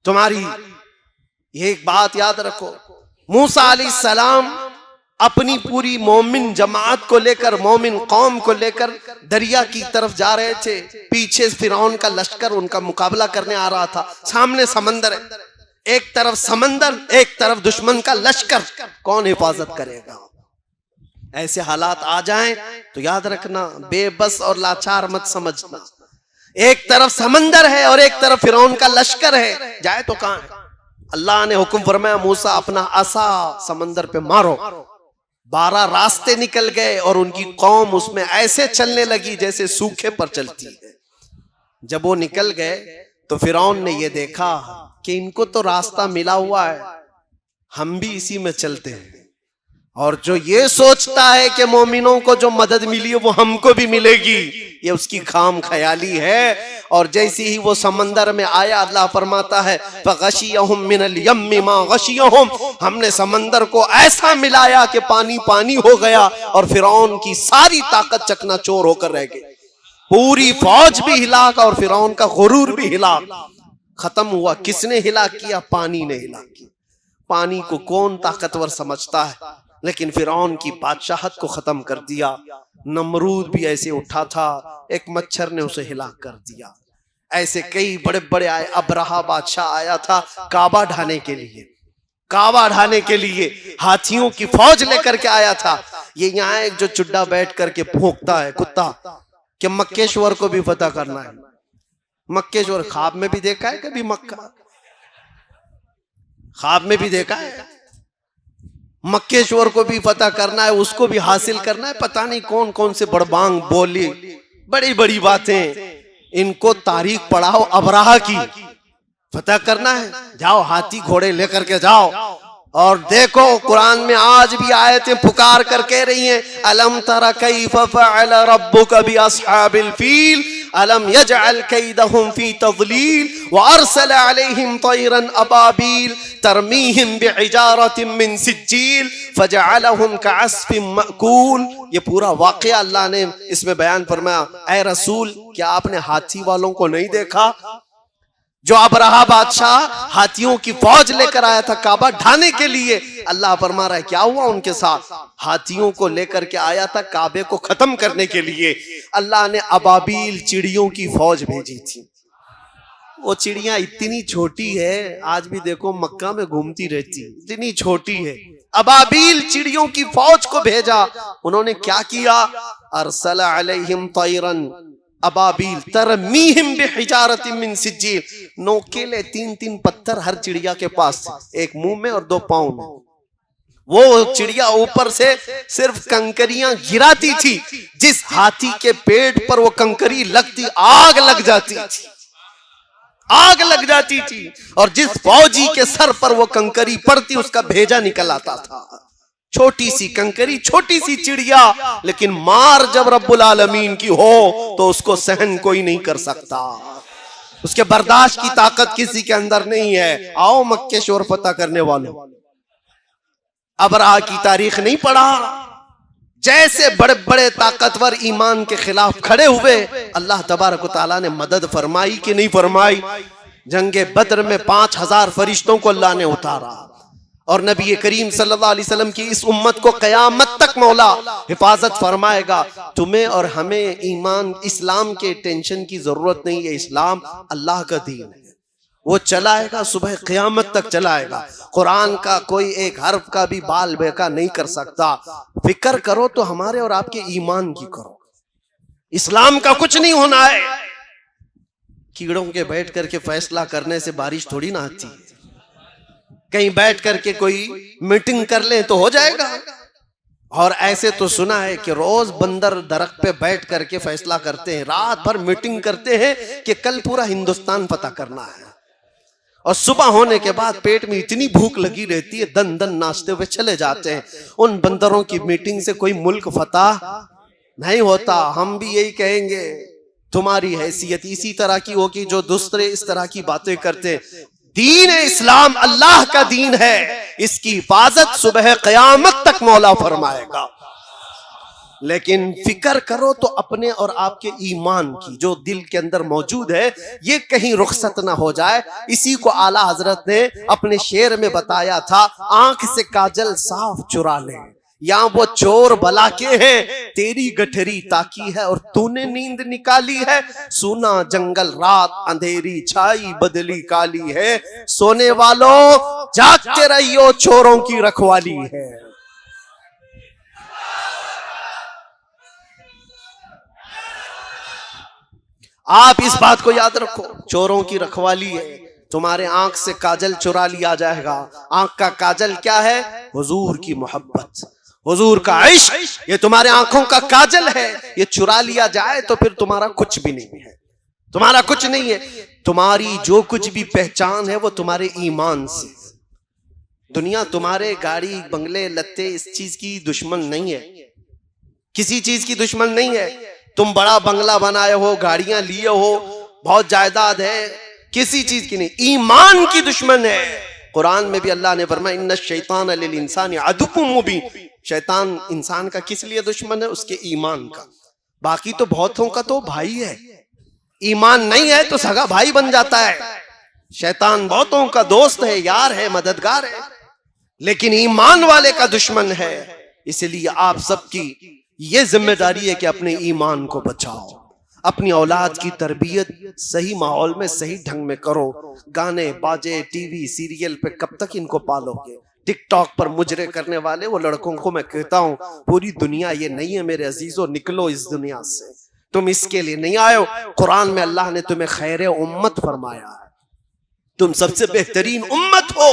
تمہاری یہ ایک بات یاد رکھو, موسیٰ علیہ السلام اپنی پوری مومن جماعت کو لے کر, مومن قوم کو لے کر دریا کی طرف جا رہے تھے. پیچھے فرعون کا لشکر ان کا مقابلہ کرنے آ رہا تھا. سامنے سمندر ہے, ایک طرف سمندر, ایک طرف دشمن کا لشکر, کون حفاظت کرے گا. ایسے حالات آ جائیں تو یاد رکھنا, بے بس اور لاچار مت سمجھنا. ایک طرف سمندر ہے اور ایک طرف فرعون کا لشکر ہے, جائے تو کہاں ہے. اللہ نے حکم فرمایا موسیٰ اپنا عصا سمندر پہ مارو. 12 راستے نکل گئے اور ان کی قوم اس میں ایسے چلنے لگی جیسے سوکھے پر چلتی ہے. جب وہ نکل گئے تو فرعون نے یہ دیکھا کہ ان کو تو راستہ ملا ہوا ہے, ہم بھی اسی میں چلتے ہیں. اور جو یہ سوچتا ہے کہ مومنوں کو جو مدد ملی ہے وہ ہم کو بھی ملے گی, یہ اس کی خام خیالی ہے. اور جیسی ہی وہ سمندر میں آیا, اللہ فرماتا ہے فَغَشِيَهُم مِّنَ الْيَمِّ مَا غَشِيَهُم, ہم نے سمندر کو ایسا ملایا کہ پانی پانی ہو گیا اور فرعون کی ساری طاقت چکنا چور ہو کر رہ گئی. پوری فوج بھی ہلاک اور فرعون کا غرور بھی ہلاک. ختم ہوا. کس نے ہلاک کیا؟ پانی نے ہلاک کیا. پانی کو کون طاقتور سمجھتا ہے, لیکن فرعون کی بادشاہت کو ختم کر دیا. نمرود بھی ایسے اٹھا تھا, ایک مچھر نے اسے ہلاک کر دیا. ایسے کئی بڑے بڑے آئے. ابرہا بادشاہ آیا تھا کعبہ ڈھانے کے لیے, کعبہ ڈھانے کے لیے ہاتھیوں کی فوج لے کر کے آیا تھا. یہ یہاں ایک جو چڈا بیٹھ کر کے بھونکتا ہے کتا کہ مکیشور کو بھی فتح کرنا ہے. مکیشور خواب میں بھی دیکھا ہے کبھی؟ مکہ خواب میں بھی دیکھا ہے. مکیشور کو بھی فتح کرنا ہے, اس کو بھی حاصل کرنا ہے. پتہ نہیں کون کون سے بڑبانگ بولی, بڑی بڑی باتیں. ان کو تاریخ پڑھاؤ ابراہا کی, فتح کرنا ہے, جاؤ ہاتھی گھوڑے لے کر کے جاؤ. اور دیکھو قرآن میں آج بھی آیتیں پکار کر کہہ رہی ہیں الم تر کیف فعل ربک باصحاب الفیل الم یجعل کیدہم فی تضلیل وارسل علیہم طیرا ابابیل ترمیہم بحجارۃ من سجیل فجعلہم کعصف مأکول. یہ پورا واقعہ اللہ نے اس میں بیان فرمایا. اے رسول, کیا آپ نے ہاتھی والوں کو نہیں دیکھا جو ابرہا بادشاہ ہاتھیوں کی فوج لے کر آیا تھا کعبہ ڈھانے کے لیے؟ اللہ فرما رہا ہے کیا ہوا ان کے ساتھ. ہاتھیوں کو لے کر کے آیا تھا کعبے کو ختم کرنے کے لیے. اللہ نے ابابیل چڑیوں کی فوج بھیجی تھی. وہ چڑیاں اتنی چھوٹی ہے, آج بھی دیکھو مکہ میں گھومتی رہتی, اتنی چھوٹی ہے. ابابیل چڑیوں کی فوج کو بھیجا. انہوں نے کیا کیا؟ ارسل علیہم طیرا ابابیل ترمیہم بحجارۃ من سجیل. نوکیلے 3 پتھر ہر چڑیا کے پاس, ایک منہ میں اور 2 پاؤں میں. وہ چڑیا اوپر سے صرف کنکریاں گراتی تھی، جس ہاتھی کے پیٹ پر وہ کنکری لگتی آگ لگ جاتی تھی، آگ لگ جاتی تھی، اور جس فوجی کے سر پر وہ کنکری پڑتی اس کا بھیجا نکل آتا تھا۔ چھوٹی سی کنکری، چھوٹی سی چڑیا، لیکن مار جب رب العالمین کی ہو تو اس کو سہن کوئی نہیں کر سکتا، اس کے برداشت کی طاقت کسی کے اندر نہیں ہے۔ آؤ مکے شور فتح کرنے والوں، ابرہہ کی تاریخ نہیں پڑھا؟ جیسے بڑے بڑے طاقتور ایمان کے خلاف کھڑے ہوئے، اللہ تبارک و تعالیٰ نے مدد فرمائی کہ نہیں فرمائی؟ جنگ بدر میں 5000 فرشتوں کو اللہ نے اتارا، اور نبی کریم صلی اللہ علیہ وسلم کی اس امت کو قیامت تک مولا حفاظت فرمائے گا۔ تمہیں اور ہمیں ایمان اسلام کے ٹینشن کی ضرورت نہیں ہے، اسلام اللہ کا دین ہے، وہ چلائے گا، صبح قیامت تک چلائے گا۔ قرآن کا کوئی ایک حرف کا بھی بال بیکا نہیں کر سکتا۔ فکر کرو تو ہمارے اور آپ کے ایمان کی کرو، اسلام کا کچھ نہیں ہونا ہے۔ کیڑوں کے بیٹھ کر کے فیصلہ کرنے سے بارش تھوڑی نہ آتی، کہیں بیٹھ کر کے کوئی میٹنگ کر لیں تو ہو جائے گا۔ اور ایسے تو سنا ہے کہ روز بندر درخت پہ بیٹھ کر کے فیصلہ کرتے ہیں، رات بھر میٹنگ کرتے ہیں کہ کل پورا ہندوستان فتح کرنا ہے، اور صبح ہونے کے بعد پیٹ میں اتنی بھوک لگی رہتی ہے، دن دن ناشتے ہوئے چلے جاتے ہیں۔ ان بندروں کی میٹنگ سے کوئی ملک فتح نہیں ہوتا۔ ہم بھی یہی کہیں گے، تمہاری حیثیت اسی طرح کی ہوگی جو دوسرے اس طرح کی باتیں کرتے۔ دین اسلام اللہ کا دین ہے، اس کی حفاظت صبح قیامت تک مولا فرمائے گا۔ لیکن فکر کرو تو اپنے اور آپ کے ایمان کی جو دل کے اندر موجود ہے، یہ کہیں رخصت نہ ہو جائے۔ اسی کو اعلیٰ حضرت نے اپنے شعر میں بتایا تھا، آنکھ سے کاجل صاف چرا لے، یہاں وہ چور بلا کے ہیں، تیری گٹھری تاکی ہے اور تو نے نیند نکالی ہے۔ سونا جنگل رات اندھیری چھائی بدلی کالی ہے، سونے والوں جاگتے رہیو چوروں کی رکھوالی ہے۔ آپ اس بات کو یاد رکھو، چوروں کی رکھوالی ہے، تمہارے آنکھ سے کاجل چرا لیا جائے گا۔ آنکھ کا کاجل کیا ہے؟ حضور کی محبت، حضور کا عشق، یہ تمہارے آنکھوں کا کاجل ہے۔ یہ چرا لیا جائے تو پھر تمہارا کچھ بھی نہیں ہے، تمہارا کچھ نہیں ہے۔ تمہاری جو کچھ بھی پہچان ہے وہ تمہارے ایمان سے۔ دنیا تمہارے گاڑی بنگلے لتے اس چیز کی دشمن نہیں ہے، کسی چیز کی دشمن نہیں ہے۔ تم بڑا بنگلہ بنائے ہو، گاڑیاں لیے ہو، بہت جائیداد ہے، کسی چیز کی نہیں، ایمان کی دشمن ہے۔ قرآن میں بھی اللہ نے فرمایا ان الشیطان للانسان عدو مبین، شیطان انسان کا کس لیے دشمن ہے؟ اس کے ایمان کا۔ باقی تو بہتوں کا تو بھائی ہے، ایمان نہیں ہے تو سگا بھائی بن جاتا ہے۔ شیطان بہتوں کا دوست ہے، یار ہے، مددگار ہے، لیکن ایمان والے کا دشمن ہے۔ اس لیے آپ سب کی یہ ذمہ داری ہے کہ اپنے ایمان کو بچاؤ، اپنی اولاد کی تربیت صحیح ماحول میں صحیح ڈھنگ میں کرو۔ گانے باجے ٹی وی سیریل پہ کب تک ان کو پالو گے؟ ٹک ٹاک پر مجرے کرنے والے وہ لڑکوں کو میں کہتا ہوں، پوری دنیا یہ نہیں ہے میرے عزیزو، نکلو اس دنیا سے، تم اس کے لیے نہیں آئے ہو۔ قرآن میں اللہ نے تمہیں خیر امت فرمایا ہے، تم سب سے بہترین امت ہو۔